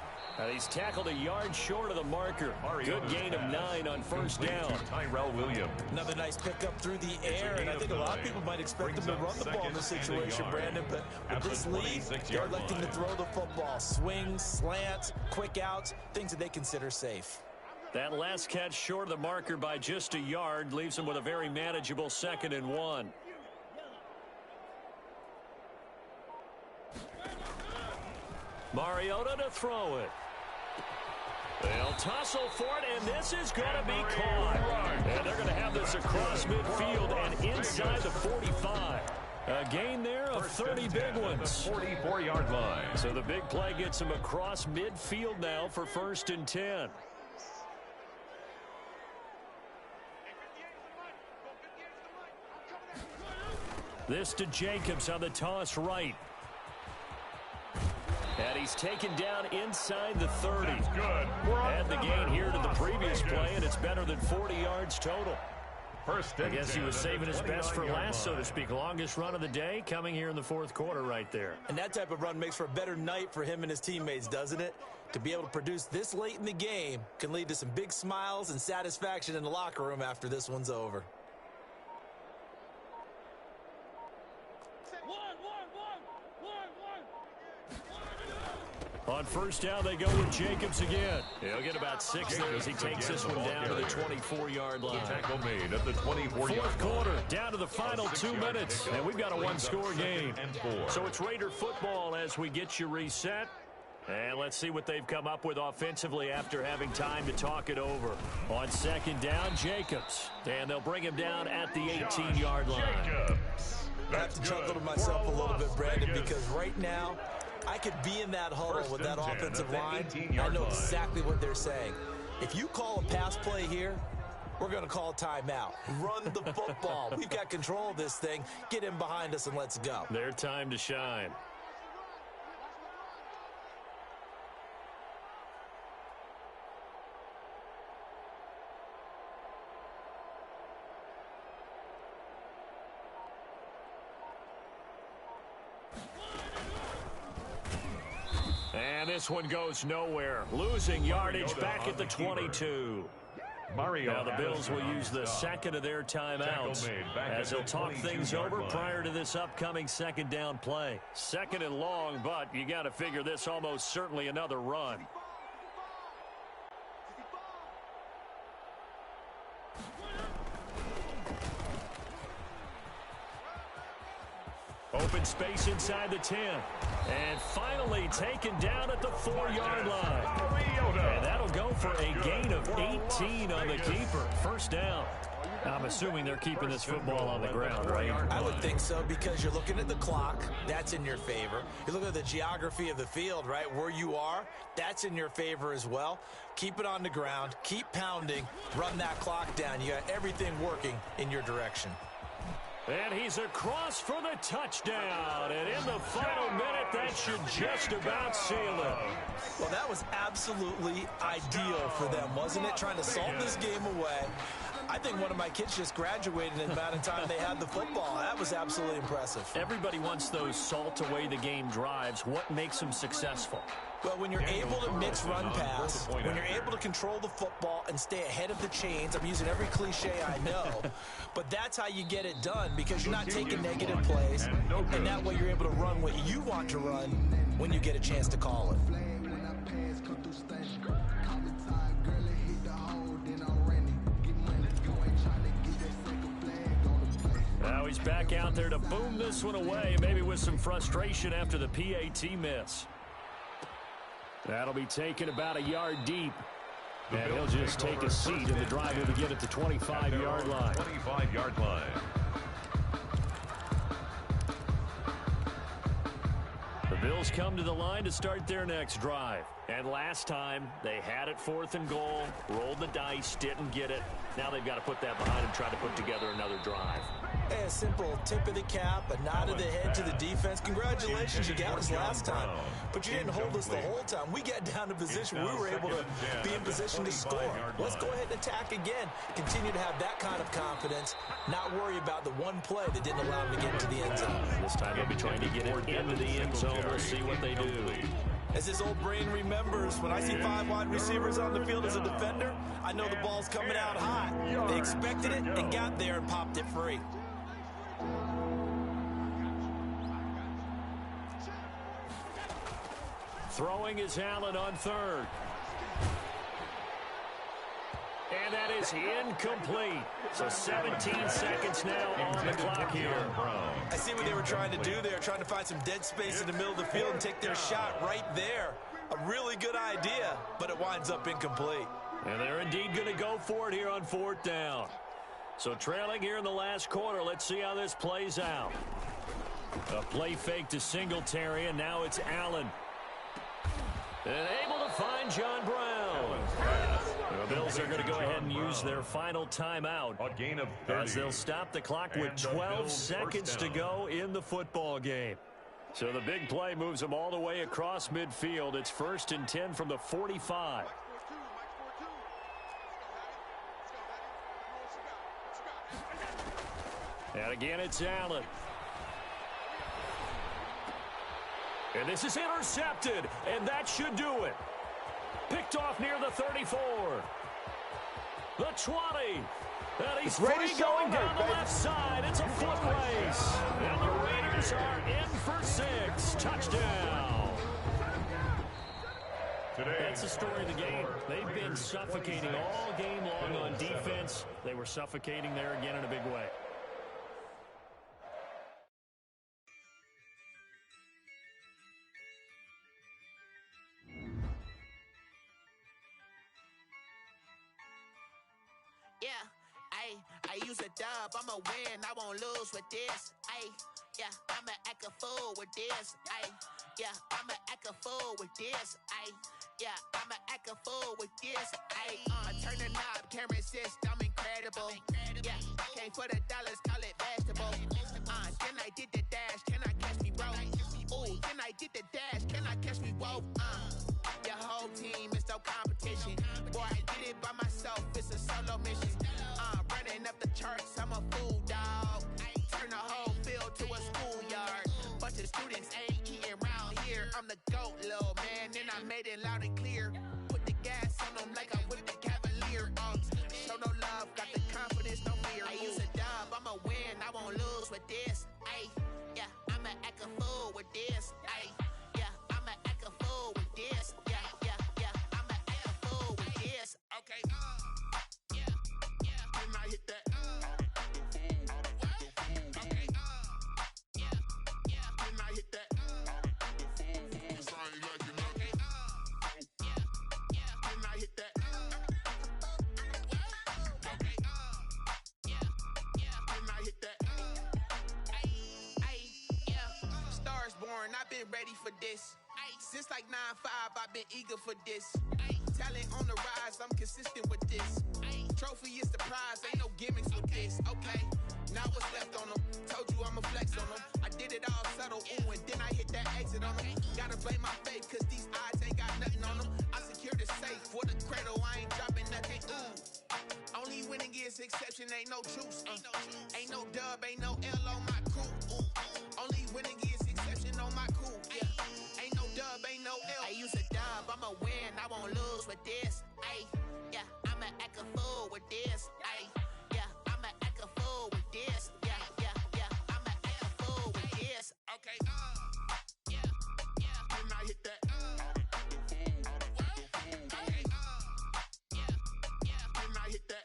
He's tackled a yard short of the marker. Good gain of 9 on first down. Tyrell Williams. Another nice pickup through the air, and I think a lot of people might expect them to run the ball in this situation, Brandon, but with this lead, they're electing to throw the football. Swings, slants, quick outs, things that they consider safe. That last catch short of the marker by just a yard leaves them with a very manageable 2nd and 1. Mariota to throw it. They'll tussle for it, and this is going to be caught. And they're going to have this across midfield and inside the 45. A gain there of 30 big ones. 44-yard line. So the big play gets him across midfield now for 1st and 10. This to Jacobs on the toss right. And he's taken down inside the 30. That's good. Add the gain here to the previous play, and it's better than 40 yards total. First I guess he was saving his best for last, so to speak. Longest run of the day coming here in the 4th quarter right there. And that type of run makes for a better night for him and his teammates, doesn't it? To be able to produce this late in the game can lead to some big smiles and satisfaction in the locker room after this one's over. On first down, they go with Jacobs again. He'll get about 6 there as he takes this one down to the 24-yard line. Tackle made at the 24-yard line. 4th quarter, down to the final 2 minutes, and we've got a 1-score game. So it's Raider football as we get you reset. And let's see what they've come up with offensively after having time to talk it over. On 2nd down, Jacobs. And they'll bring him down at the 18-yard line. I have to chuckle to myself a little bit, Brandon, because right now, I could be in that huddle with that offensive line. I know exactly what they're saying. If you call a pass play here, We're going to call timeout. Run the football. We've got control of this thing. Get him behind us and let's go. Their time to shine. And this one goes nowhere. Losing yardage back at the 22. Now the Bills will use the second of their timeouts as they'll talk things over prior to this upcoming second down play. Second and long, but you got to figure this almost certainly another run. Open space inside the 10. And finally taken down at the 4-yard line. And that'll go for a gain of 18 on the keeper. First down. I'm assuming they're keeping this football on the ground, right? I would think so, because you're looking at the clock. That's in your favor. You look at the geography of the field, right? Where you are, that's in your favor as well. Keep it on the ground. Keep pounding. Run that clock down. You got everything working in your direction. And he's across for the touchdown. And in the final minute, that should just about seal it. Well, that was absolutely ideal for them, wasn't it? Trying to salt this game away. I think one of my kids just graduated in the amount of time they had the football. That was absolutely impressive. Everybody wants those salt-away-the-game drives. What makes them successful? Well, when you're able to mix run-pass, when you're able to control the football and stay ahead of the chains, I'm using every cliche I know, but that's how you get it done, because you're not taking negative plays, and that way you're able to run what you want to run when you get a chance to call it. Now he's back out there to boom this one away, maybe with some frustration after the PAT miss. That'll be taken about a yard deep. And he'll just take a seat, and the drive will begin at the 25-yard line. 25-yard line. The Bills come to the line to start their next drive. And last time, they had it 4th and goal, rolled the dice, didn't get it. Now they've got to put that behind and try to put together another drive. Hey, a simple tip of the cap, a nod of the head to the defense. Congratulations, you got us last time. But you didn't hold us the whole time. We got down to position. We were able to be in position to score. Let's go ahead and attack again. Continue to have that kind of confidence. Not worry about the one play that didn't allow them to get into the end zone. This time they'll be trying to get it into the end zone. We'll see what they do. As this old brain remembers, when I see 5 wide receivers on the field as a defender, I know the ball's coming out hot. They expected it and got there and popped it free. Throwing is Allen on 3rd. And that is incomplete. So 17 seconds now on the clock here. I see what they were trying to do there, trying to find some dead space in the middle of the field and take their shot right there. A really good idea, but it winds up incomplete. And they're indeed going to go for it here on 4th down. So trailing here in the last quarter, let's see how this plays out. A play fake to Singletary, and now it's Allen. And able to find John Brown. The Bills are going to go ahead and use their final timeout A gain of 30. as they'll stop the clock with 12 seconds to go in the football game. So the big play moves them all the way across midfield. It's 1st and 10 from the 45. And again, it's Allen. And this is intercepted, and that should do it. Picked off near the 34. The 20. And he's free going down the left side. It's a foot race. And the Raiders are in for 6. Touchdown. That's the story of the game. They've been suffocating all game long on defense. They were suffocating there again in a big way. I use a dub, I'ma win, I won't lose with this. Yeah, I'ma act a fool with this. Yeah, I'ma act a fool with this. Ayy, yeah, I'ma act a fool with this. Ayy, turn the knob, camera assist, I'm incredible. Yeah, came for the dollars, call it vegetable. Then I did the dash, can I catch me, bro? Ooh, then I did the dash, can I catch me, whoa? Your whole team is no competition. Boy, I did it by myself, it's a solo mission. Running up the charts, I'm a fool, dog. Turn the whole field to a schoolyard. Bunch of students ain't eating round here. I'm the GOAT, little man, and I made it loud and clear. Put the gas on them like I'm with the Cavalier. Show no love, got the confidence, no fear. I use a dub, I'ma win, I won't lose with this. Ay, yeah, I'ma act a fool with this. Ay, yeah, I'ma act a fool with this. Yeah, yeah, yeah, I'ma act a fool with this. Okay, yeah, yeah, can I hit that? Okay, yeah, yeah, can I hit that? Cause I ain't like it. Okay, yeah, yeah, can I hit that? Okay, yeah, yeah, can I hit that? Stars born, I've been ready for this. Since like 9-5, I've been eager for this. Talent on the rise, I'm consistent with this. Trophy is the prize, ain't no gimmicks with this. Okay, now what's left on them? Told you I'ma flex on them. I did it all subtle, ooh, and then I hit that exit on them. Gotta blame my faith, cause these odds ain't got nothing on them. I secured the safe for the cradle, I ain't dropping nothing, ooh. Only winning is exception, ain't no truce. Ain't no dub, ain't no L on my crew. Ooh. Only winning is exception on my crew. Yeah. Ain't no dub, ain't no L. I use a dub, I'ma win, I won't lose with this. Ay, yeah, I'ma act a fool with this. Ay, yeah, I'ma act a fool with this. Yeah, yeah, yeah, I'ma act a fool with this. Okay, yeah, yeah, can I hit that? Okay, yeah, yeah, can I hit that?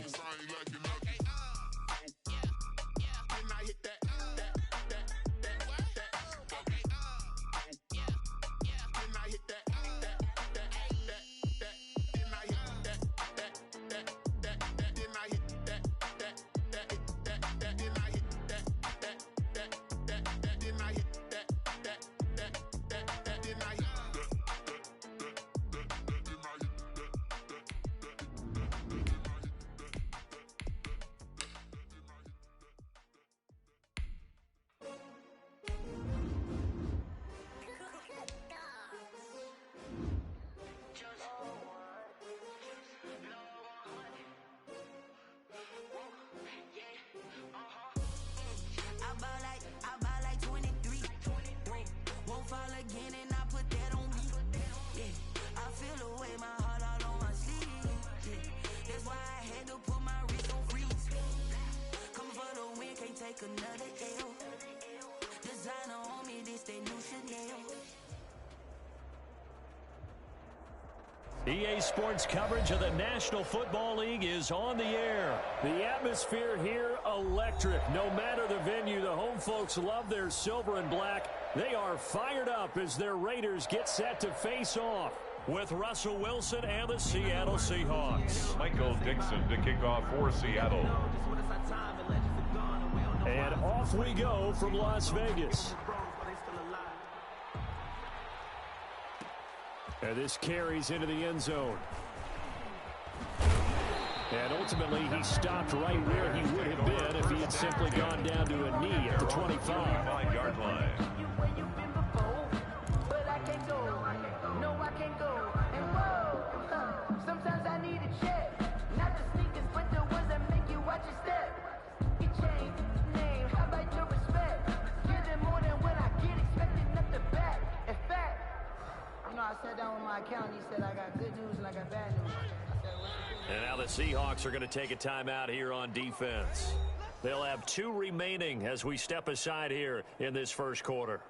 Cause I ain't like it. Okay, yeah, yeah, can I hit that? Okay, yeah, yeah, can I hit that? Another L. Designer on me, this they new Chanel. EA Sports coverage of the National Football League is on the air. The atmosphere here, electric. No matter the venue, the home folks love their silver and black. They are fired up as their Raiders get set to face off with Russell Wilson and the Seattle Seahawks. Michael Dixon to kick off for Seattle. And off we go from Las Vegas. And this carries into the end zone. And ultimately, he stopped right where he would have been if he had simply gone down to a knee at the 25-yard line. But I can't go. No, I can't go. And whoa, sometimes I need a check. Not the sneakers, but the ones that make you watch your step. You change name, how about your respect? Give them more than when I get expected, nothing back. In fact, you know, I sat down with my accountant. He said I got good news and I got bad news. And now the Seahawks are going to take a timeout here on defense. They'll have 2 remaining as we step aside here in this first quarter.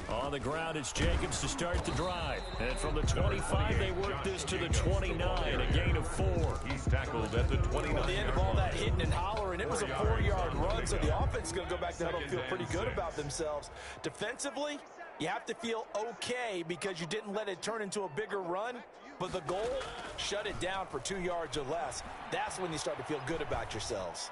On the ground, it's Jacobs to start the drive. And from the 25, they work this to the 29, a gain of 4. He's tackled at the 29. At the end of all that hitting and hollering, it was a 4-yard run, so the offense is going to go back to huddle and feel pretty good about themselves. Defensively, you have to feel okay because you didn't let it turn into a bigger run. But the goal, shut it down for 2 yards or less. That's when you start to feel good about yourselves.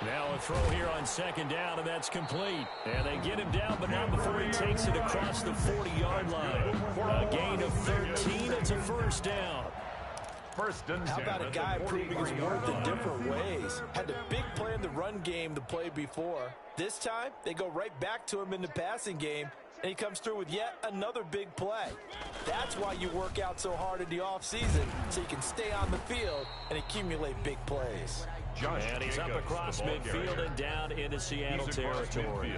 Now a throw here on second down, and that's complete. And they get him down, but not before he takes it across the 40-yard line. A gain of 13. It's a first down. First and 10. How about a guy proving his worth in different ways? Had a big play in the run game the play before. This time, they go right back to him in the passing game, and he comes through with yet another big play. That's why you work out so hard in the offseason, so you can stay on the field and accumulate big plays. And he's up across midfield and down into Seattle territory.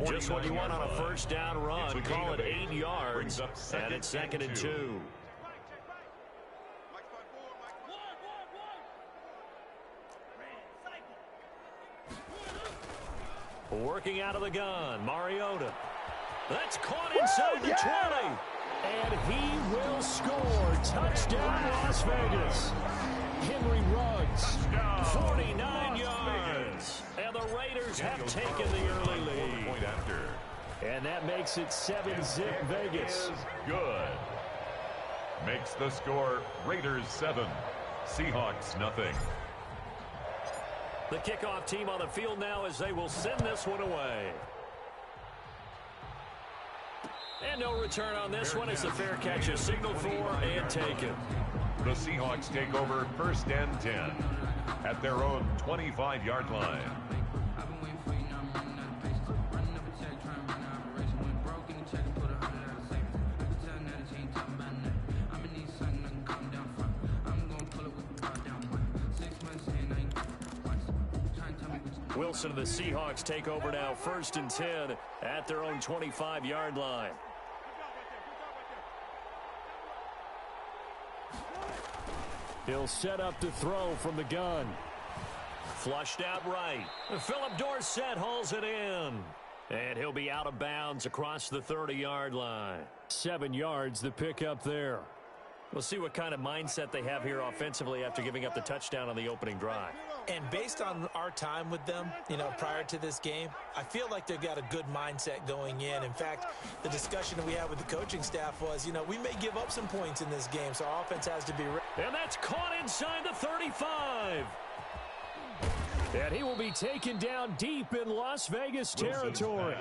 Just what you want on a first down run. Call it 8 yards, and it's 2nd and 2. Working out of the gun, Mariota. That's caught inside the 20. And he will score. Touchdown, Las Vegas. Henry Ruggs, 49 yards. And the Raiders have taken the early lead. And that makes it 7-zip Vegas. Good. Makes the score Raiders 7, Seahawks nothing. The kickoff team on the field now as they will send this one away. And no return on this one. It's a fair catch, a signal for and taken. The Seahawks take over 1st and 10 at their own 25-yard line. Wilson and the Seahawks take over now 1st and 10 at their own 25-yard line. He'll set up to throw from the gun. Flushed out right. Philip Dorsett hauls it in. And he'll be out of bounds across the 30-yard line. 7 yards the pickup there. We'll see what kind of mindset they have here offensively after giving up the touchdown on the opening drive. And based on our time with them, prior to this game, I feel like they've got a good mindset going in. In fact, the discussion that we had with the coaching staff was, we may give up some points in this game, so our offense has to be ready. And that's caught inside the 35. And he will be taken down deep in Las Vegas territory.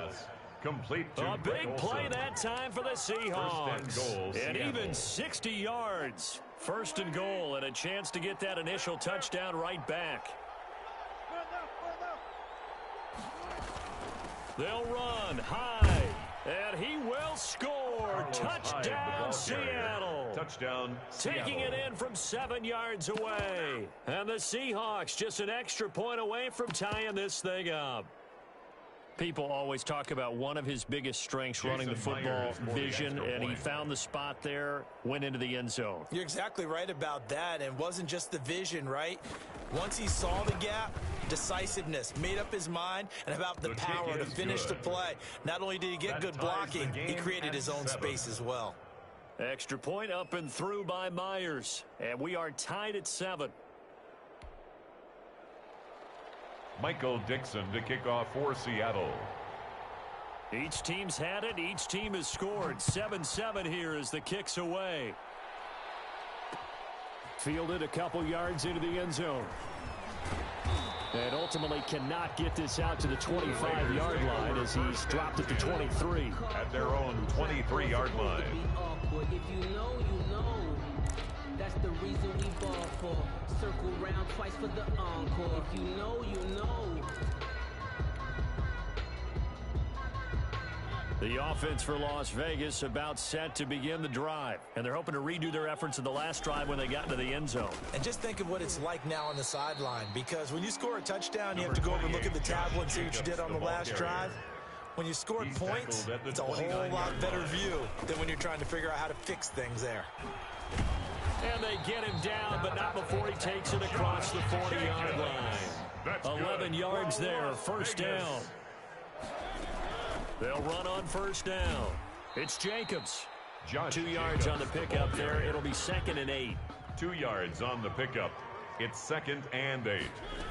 Complete to a big play that time for the Seahawks. And even 60 yards. 1st and goal, and a chance to get that initial touchdown right back. They'll run high, and he will score. Touchdown, Seattle. Touchdown, Taking it in from 7 yards away. And the Seahawks just an extra point away from tying this thing up. People always talk about one of his biggest strengths, running the football, vision, and he found the spot there, went into the end zone. You're exactly right about that, and it wasn't just the vision, right? Once he saw the gap, decisiveness, made up his mind, and about the power to finish the play. Not only did he get good blocking, he created his own space as well. Extra point up and through by Myers, and we are tied at 7. Michael Dixon to kick off for Seattle. Each team's had it. Each team has scored. 7-7 here as the kick's away. Fielded a couple yards into the end zone. And ultimately cannot get this out to the 25-yard line as he's dropped at the 23. At their own 23-yard line. If you know, you know. That's the reason we ball for. Circle round twice for the encore. If you know, you know. The offense for Las Vegas about set to begin the drive. And they're hoping to redo their efforts in the last drive when they got into the end zone. And just think of what it's like now on the sideline. Because when you score a touchdown, you have to go over and look at the tablet and see what you did on the last drive. When you scored points, it's a whole lot better view than when you're trying to figure out how to fix things there. And they get him down, but not before he takes it across the 40-yard line. 11 yards there, first down. They'll run on first down. It's Jacobs. Josh 2 yards on the pickup there. It'll be 2nd and 8. 2 yards on the pickup. It's 2nd and 8.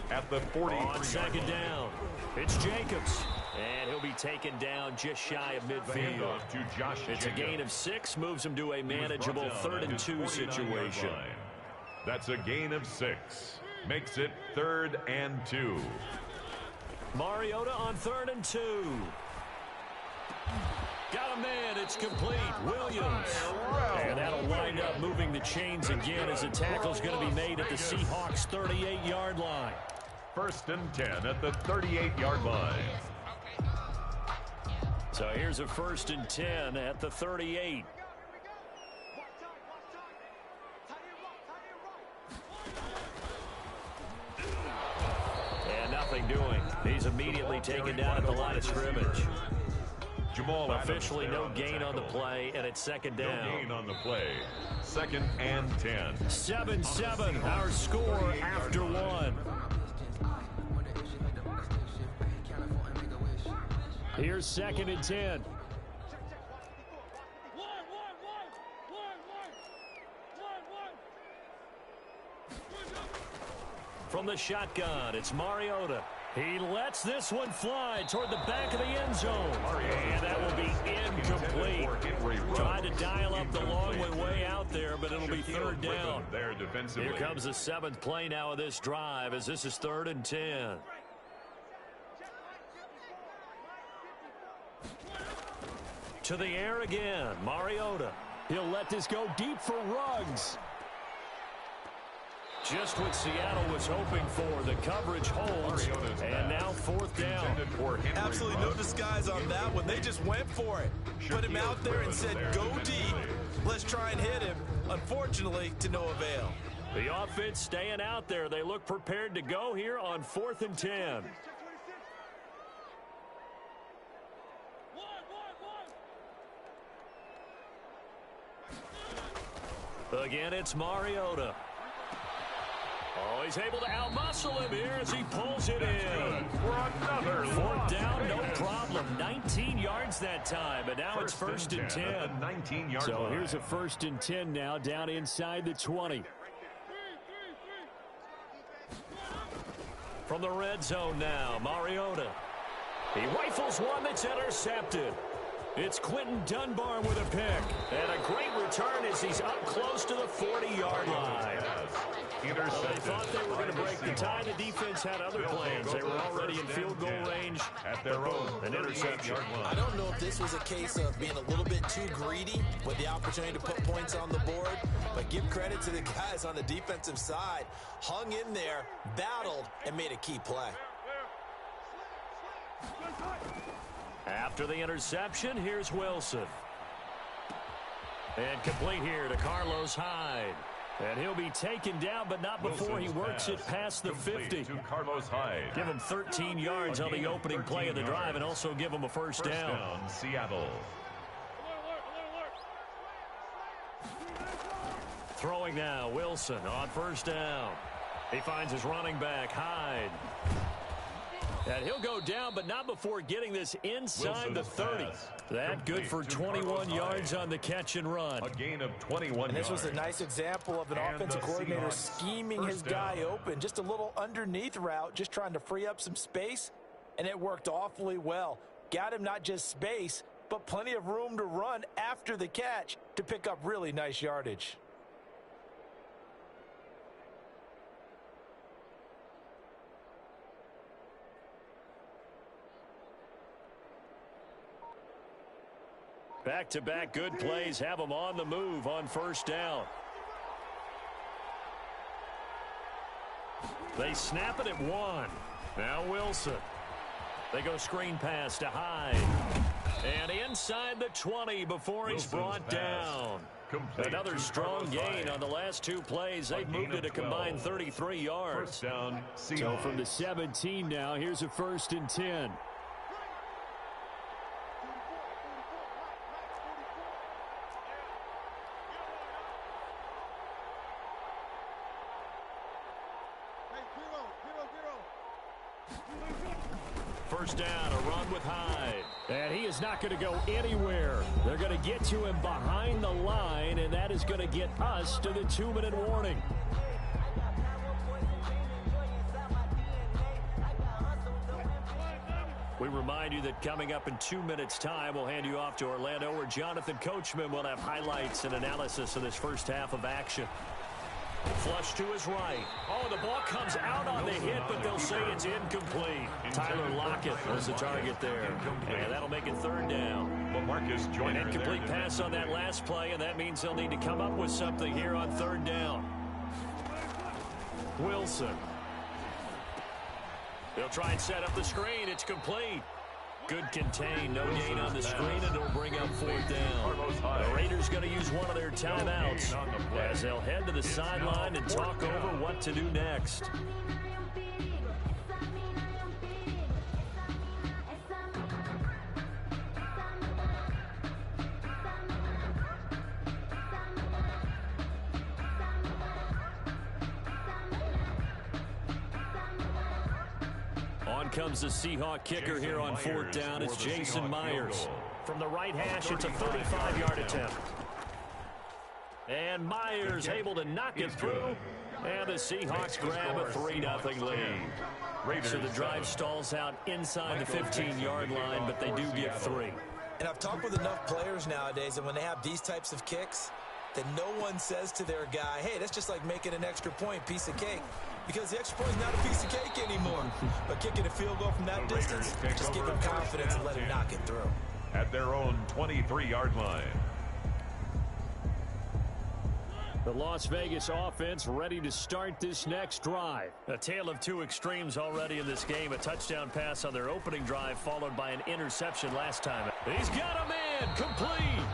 At the 40. On 2nd down, it's Jacobs. And he'll be taken down just shy of midfield. To Josh it's Jacobs. A gain of 6, moves him to a manageable 3rd and 2 situation. That's a gain of 6. Makes it 3rd and 2. Mariota on 3rd and 2. Got a man, it's complete. Williams. And that'll wind up moving the chains again as a tackle's going to be made at the Seahawks' 38-yard line. 1st and 10 at the 38-yard line. So here's a 1st and 10 at the 38. And nothing doing. He's immediately taken down at the line of scrimmage. Jamal officially no gain on the play, and it's 2nd down. No gain on the play. 2nd and 10. 7-7, our score after 1. Here's 2nd and 10. From the shotgun, it's Mariota. He lets this one fly toward the back of the end zone. And that will be incomplete. Tried to dial up the long way out there, but it'll be 3rd down. Here comes the 7th play now of this drive as this is 3rd and 10. To the air again, Mariota. He'll let this go deep for Ruggs. Just what Seattle was hoping for. The coverage holds, and now 4th down. Absolutely no disguise on that one. They just went for it. Put him out there and said, go deep. Let's try and hit him. Unfortunately, to no avail. The offense staying out there. They look prepared to go here on 4th and 10. Again, it's Mariota. Oh, he's able to outmuscle him here as he pulls it in. For another 4th down, no problem. 19 yards that time, but now it's 1st and 10. 19-yard So line. here's a 1st and 10 now down inside the 20. From the red zone now, Mariota. He rifles one that's intercepted. It's Quentin Dunbar with a pick. And a great return as he's up close to the 40-yard line. Well, they thought they were going to break the tie. The defense had other plans. They were already in field goal range. At their own An interception. I don't know if this was a case of being a little bit too greedy with the opportunity to put points on the board, but give credit to the guys on the defensive side. Hung in there, battled, and made a key play. After the interception, here's Wilson. And complete here to Carlos Hyde. And he'll be taken down, but not before he works it past the 50. To Carlos Hyde. Give him 13 yards on the opening play of the drive and also give him a first down. Seattle. Throwing now, Wilson on first down. He finds his running back, Hyde. And he'll go down, but not before getting this inside the 30. That good for 21 yards on the catch and run. A gain of 21 yards. And this was a nice example of an offensive coordinator scheming his guy open. Just a little underneath route, just trying to free up some space, and it worked awfully well. Got him not just space, but plenty of room to run after the catch to pick up really nice yardage. Back-to-back good plays have them on the move on first down. They snap it at 1. Now Wilson. They go screen pass to Hyde. And inside the 20 before he's brought down. Another strong gain on the last 2 plays. They've moved it a combined 33 yards. First down, So from the 17 now, here's a 1st and 10. first down, a run with Hyde. And he is not going to go anywhere. They're going to get to him behind the line, and that is going to get us to the 2-minute warning. We remind you that coming up in 2 minutes' time, we'll hand you off to Orlando, where Jonathan Coachman will have highlights and analysis of this first half of action. Flush to his right. Oh, the ball comes out on the hit, but they'll say it's incomplete. Tyler Lockett was the target there. And that'll make it third down. An incomplete pass on that last play, and that means they'll need to come up with something here on third down. Wilson. They'll try and set up the screen. It's complete. Good contain. No gain on the screen, and it'll bring up fourth down. The Raiders going to use one of their timeouts as they'll head to the sideline and talk over what to do next. Comes the Seahawk kicker here on fourth down. It's Jason Myers. From the right hash, it's a 35-yard attempt. And Myers able to knock it through. And the Seahawks grab a 3-0 lead. So the drive stalls out inside the 15-yard line, but they do get 3. And I've talked with enough players nowadays that when they have these types of kicks, that no one says to their guy, hey, that's just like making an extra point, piece of cake. Because the extra point is not a piece of cake anymore. But kicking a field goal from that distance, just give him confidence and let him knock it through. At their own 23-yard line. The Las Vegas offense ready to start this next drive. A tale of two extremes already in this game. A touchdown pass on their opening drive, followed by an interception last time. He's got a man, complete.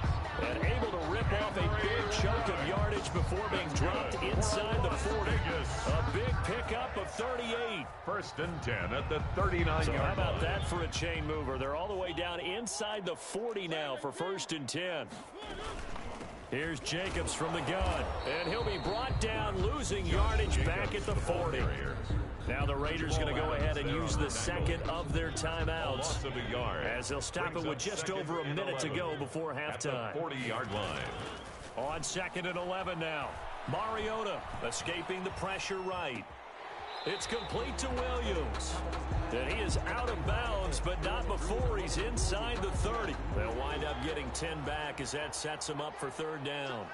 And able to rip off a big chunk of yardage before being dropped inside the 40. A big pickup of 38. First and 10 at the 39-yard line. So how about that for a chain mover? They're all the way down inside the 40 now for first and 10. Here's Jacobs from the gun. And he'll be brought down, losing yardage back at the 40. Now the Raiders going to go ahead and use the second of their timeouts, as they'll stop it with just over a minute to go before halftime. 40-yard line. On second and 11 now. Mariota escaping the pressure right. It's complete to Williams. And he is out of bounds, but not before he's inside the 30. They'll wind up getting 10 back as that sets him up for third down.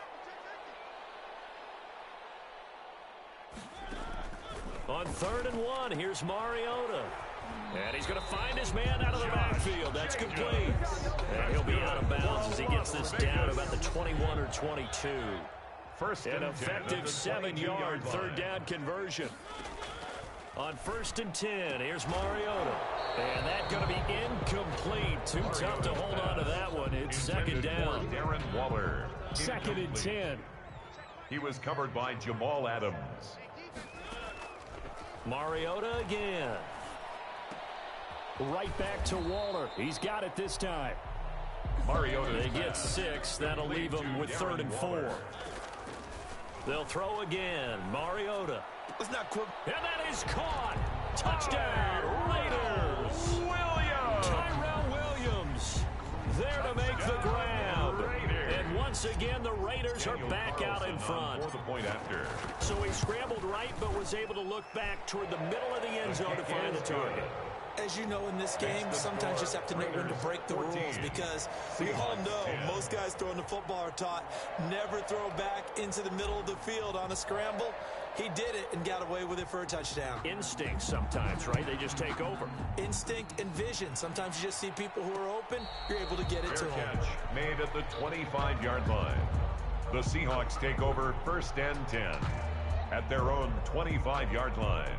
On third and 1, here's Mariota. And he's going to find his man out of the backfield. That's complete. And he'll be out of bounds as he gets this down about the 21 or 22. First an effective 7-yard third down conversion. On first and 10, here's Mariota. And that's going to be incomplete. Too tough to hold on to that one. It's second down. Darren Waller. Second and 10. He was covered by Jamal Adams. Mariota again. Right back to Waller. He's got it this time. Mariota. They get 6. That'll leave them with third and 4. They'll throw again. Mariota. It's not quick. And that is caught. Touchdown, Raiders. Williams. Tyrell Williams there to make the grab. And once again, the Raiders are back out in front. For the point after. So he scrambled right, but was able to look back toward the middle of the end zone to find the target. As you know, in this game, sometimes you just have to know when to break the rules, because we all know most guys throwing the football are taught never throw back into the middle of the field on a scramble. He did it and got away with it for a touchdown. Instinct sometimes, right? They just take over. Instinct and vision. Sometimes you just see people who are open, you're able to get it to them. Catch made at the 25-yard line. The Seahawks take over first and 10 at their own 25-yard line.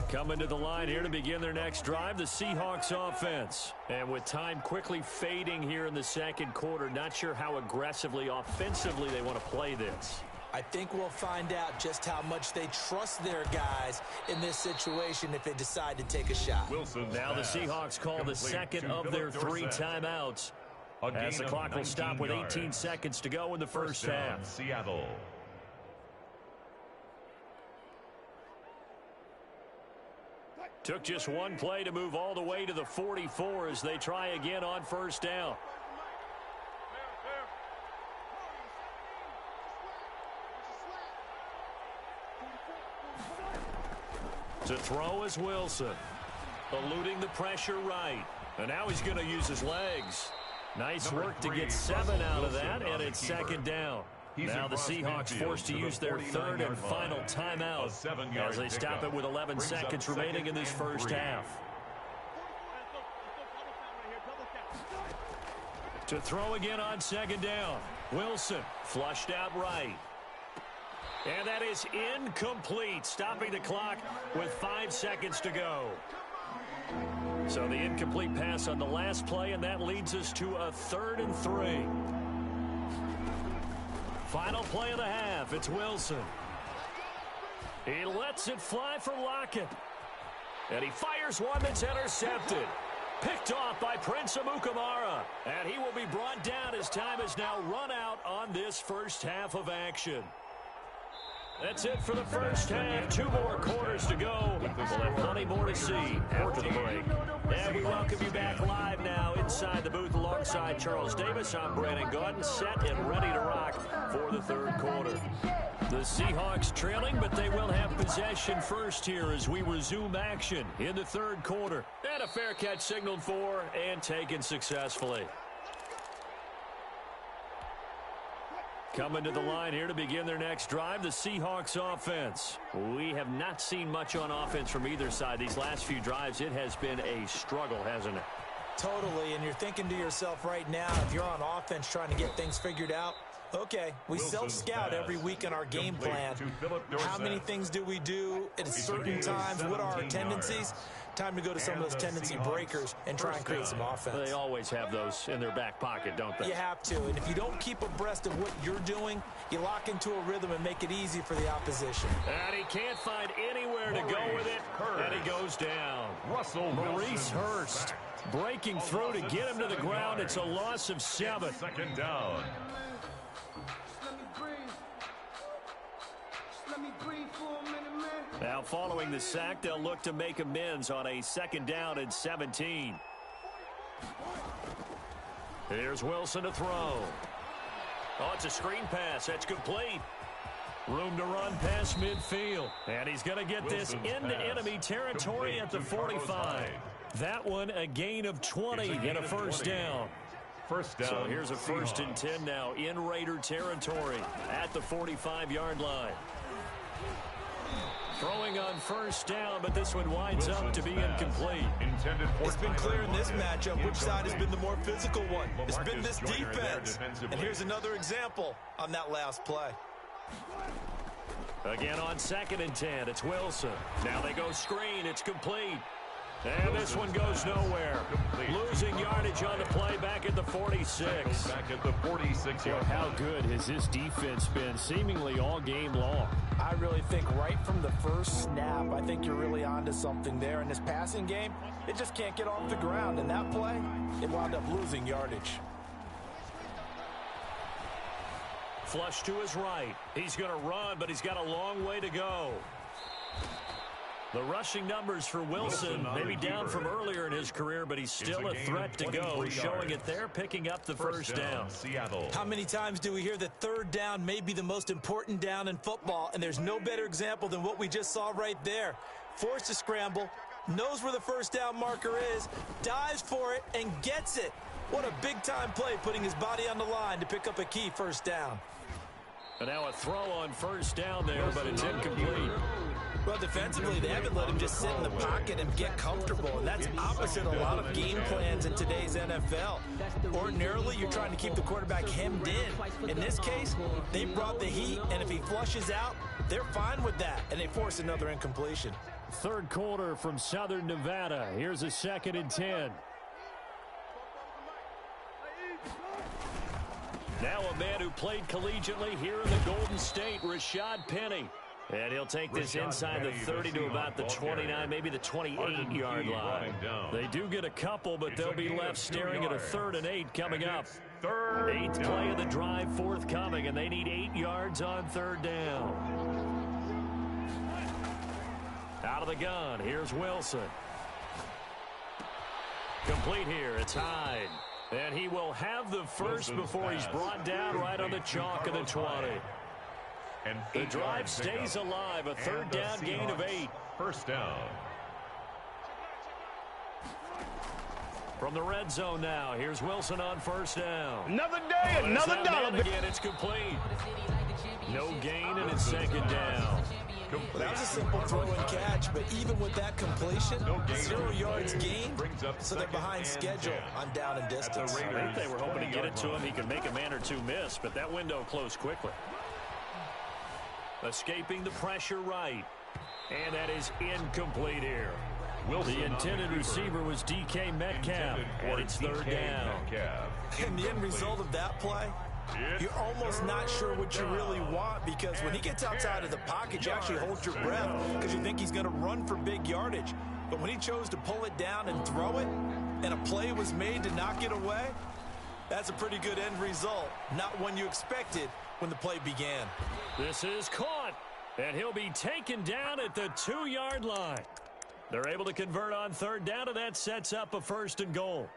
Coming to the line here to begin their next drive, the Seahawks offense. And with time quickly fading here in the second quarter, not sure how aggressively, offensively they want to play this. I think we'll find out just how much they trust their guys in this situation if they decide to take a shot. Now the Seahawks call the second of their 3 timeouts, as the clock will stop with 18 seconds to go in the first half. Seattle. Took just one play to move all the way to the 44 as they try again on first down. To throw is Wilson. Eluding the pressure right. And now he's going to use his legs. Nice work to get 7 out of that, and it's second down. Now the Seahawks forced to use their third and final timeout as they stop it with 11 seconds remaining in this first half. To throw again on second down. Wilson flushed out right. And that is incomplete, stopping the clock with 5 seconds to go. So the incomplete pass on the last play, and that leads us to a 3rd and 3. Final play of the half. It's Wilson. He lets it fly for Lockett. And he fires one that's intercepted. Picked off by Prince Amukamara. And he will be brought down as time is now run out on this first half of action. That's it for the first half. 2 more quarters to go. We'll have plenty more to see after the break. And we welcome you back live now inside the booth alongside Charles Davis. I'm Brandon Gaudin, set and ready to rock for the third quarter. The Seahawks trailing, but they will have possession first here as we resume action in the third quarter. And a fair catch signaled for and taken successfully. Coming to the line here to begin their next drive, the Seahawks offense. We have not seen much on offense from either side. These last few drives, it has been a struggle, hasn't it? Totally, and you're thinking to yourself right now, if you're on offense trying to get things figured out, okay, we self-scout every week in our game plan. How many things do we do at certain times? What are our tendencies? Time to go to some of those tendency breakers and try and create some offense. They always have those in their back pocket, don't they? You have to, and if you don't keep abreast of what you're doing, you lock into a rhythm and make it easy for the opposition. And he can't find anywhere to go with it, and he goes down. Maurice Hurst breaking through to get him to the ground. It's a loss of 7. Second down. Now following the sack, they'll look to make amends on a 2nd down and 17. Here's Wilson to throw. Oh, it's a screen pass. That's complete. Room to run past midfield. And he's going to get this into enemy territory at the 45. That one a gain of 20 and a first down. First down. So here's a 1st and 10 now in Raider territory at the 45-yard line. Throwing on first down, but this one winds up to be incomplete. It's been clear in this matchup which side has been the more physical one. It's been this defense. And here's another example on that last play. Again on 2nd and 10, it's Wilson. Now they go screen, it's complete. And this one goes nowhere. Losing yardage on the play back at the 46. Back at the 46. Well, how good has this defense been seemingly all game long? I really think right from the first snap, I think you're really onto something there. In this passing game, it just can't get off the ground. And that play, it wound up losing yardage. Flush to his right. He's going to run, but he's got a long way to go. The rushing numbers for Wilson, maybe down from earlier in his career, but he's still a threat to go, showing it there, picking up the first down. Seattle. How many times do we hear that 3rd down may be the most important down in football, and there's no better example than what we just saw right there. Forced to scramble, knows where the first down marker is, dives for it, and gets it. What a big-time play, putting his body on the line to pick up a key first down. And now a throw on first down there, but it's incomplete. Well, defensively, they haven't let him just sit in the pocket and get comfortable, and that's opposite a lot of game plans in today's NFL. Ordinarily, you're trying to keep the quarterback hemmed in. In this case, they brought the heat, and if he flushes out, they're fine with that, and they force another incompletion. Third quarter from Southern Nevada. Here's a 2nd and 10. Now a man who played collegiately here in the Golden State, Rashad Penny. And he'll take this inside the 30 to about the 29, maybe the 28-yard line. They do get a couple, but they'll be left staring at a 3rd and 8 coming up. 8th play of the drive forthcoming, and they need 8 yards on 3rd down. Out of the gun, here's Wilson. Complete here, it's Hyde. And he will have the first before he's brought down right on the chalk of the 20. The drive stays alive, a third down gain of 8. First down. From the red zone now, here's Wilson on first down. Another day, another dollar. Again, it's complete. No gain, and it's second down. That was a simple throw and catch, but even with that completion, 0 yards gain, so they're behind schedule on down and distance. I think they were hoping to get it to him. He could make a man or two miss, but that window closed quickly. Escaping the pressure right. And that is incomplete here. The intended receiver was DK Metcalf, and it's third down. And the end result of that play, you're almost not sure what you really want, because when he gets outside of the pocket, you actually hold your breath because you think he's going to run for big yardage. But when he chose to pull it down and throw it, and a play was made to knock it away, that's a pretty good end result. Not one you expected when the play began. This is caught, and he'll be taken down at the 2-yard line. They're able to convert on third down, and that sets up a first and goal.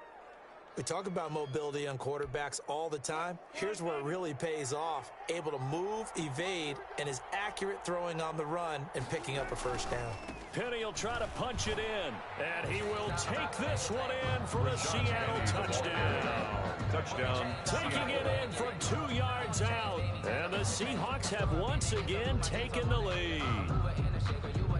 We talk about mobility on quarterbacks all the time. Here's where it really pays off. Able to move, evade, and is accurate throwing on the run and picking up a first down. Penny will try to punch it in, and he will take this one in for a Seattle touchdown. Touchdown. Taking it in from 2 yards out, and the Seahawks have once again taken the lead.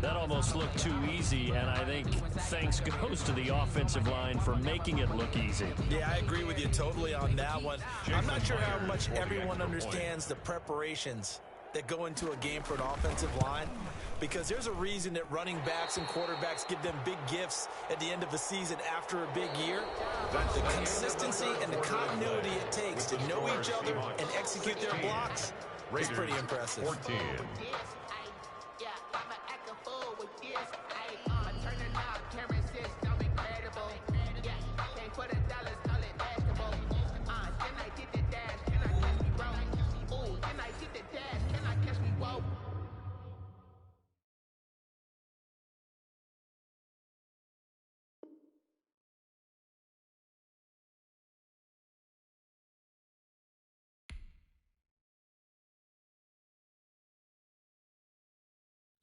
That almost looked too easy, and I think thanks goes to the offensive line for making it look easy. Yeah, I agree with you totally on that one. I'm not sure how much everyone understands the preparations that go into a game for an offensive line, because there's a reason that running backs and quarterbacks give them big gifts at the end of the season after a big year. The consistency and the continuity it takes to know each other and execute their blocks is pretty impressive. 14.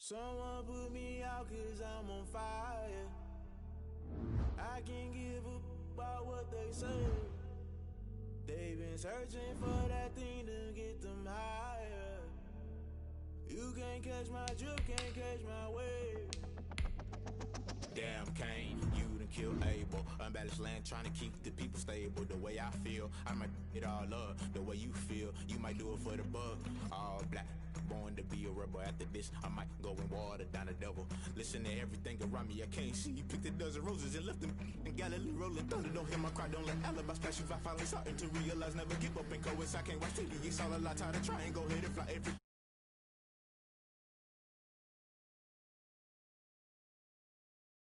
Someone put me out 'cause I'm on fire. I can't give up about what they say. They've been searching for that thing to get them higher. You can't catch my drip, can't catch my wave. Damn Kane, you done killed Abel. Unbalanced land trying to keep the people stable. The way I feel, I might it all up. The way you feel, you might do it for the buck. All black, born to be a rebel. After this, I might go and water down the devil. Listen to everything around me, I can't see. You picked a dozen roses and left them in Galilee rolling thunder. Don't hear my cry, don't let alibis flash. I finally starting to realize never give up and coincide. Can't watch TV, it's all a lot. Tired of trying, go ahead and fly every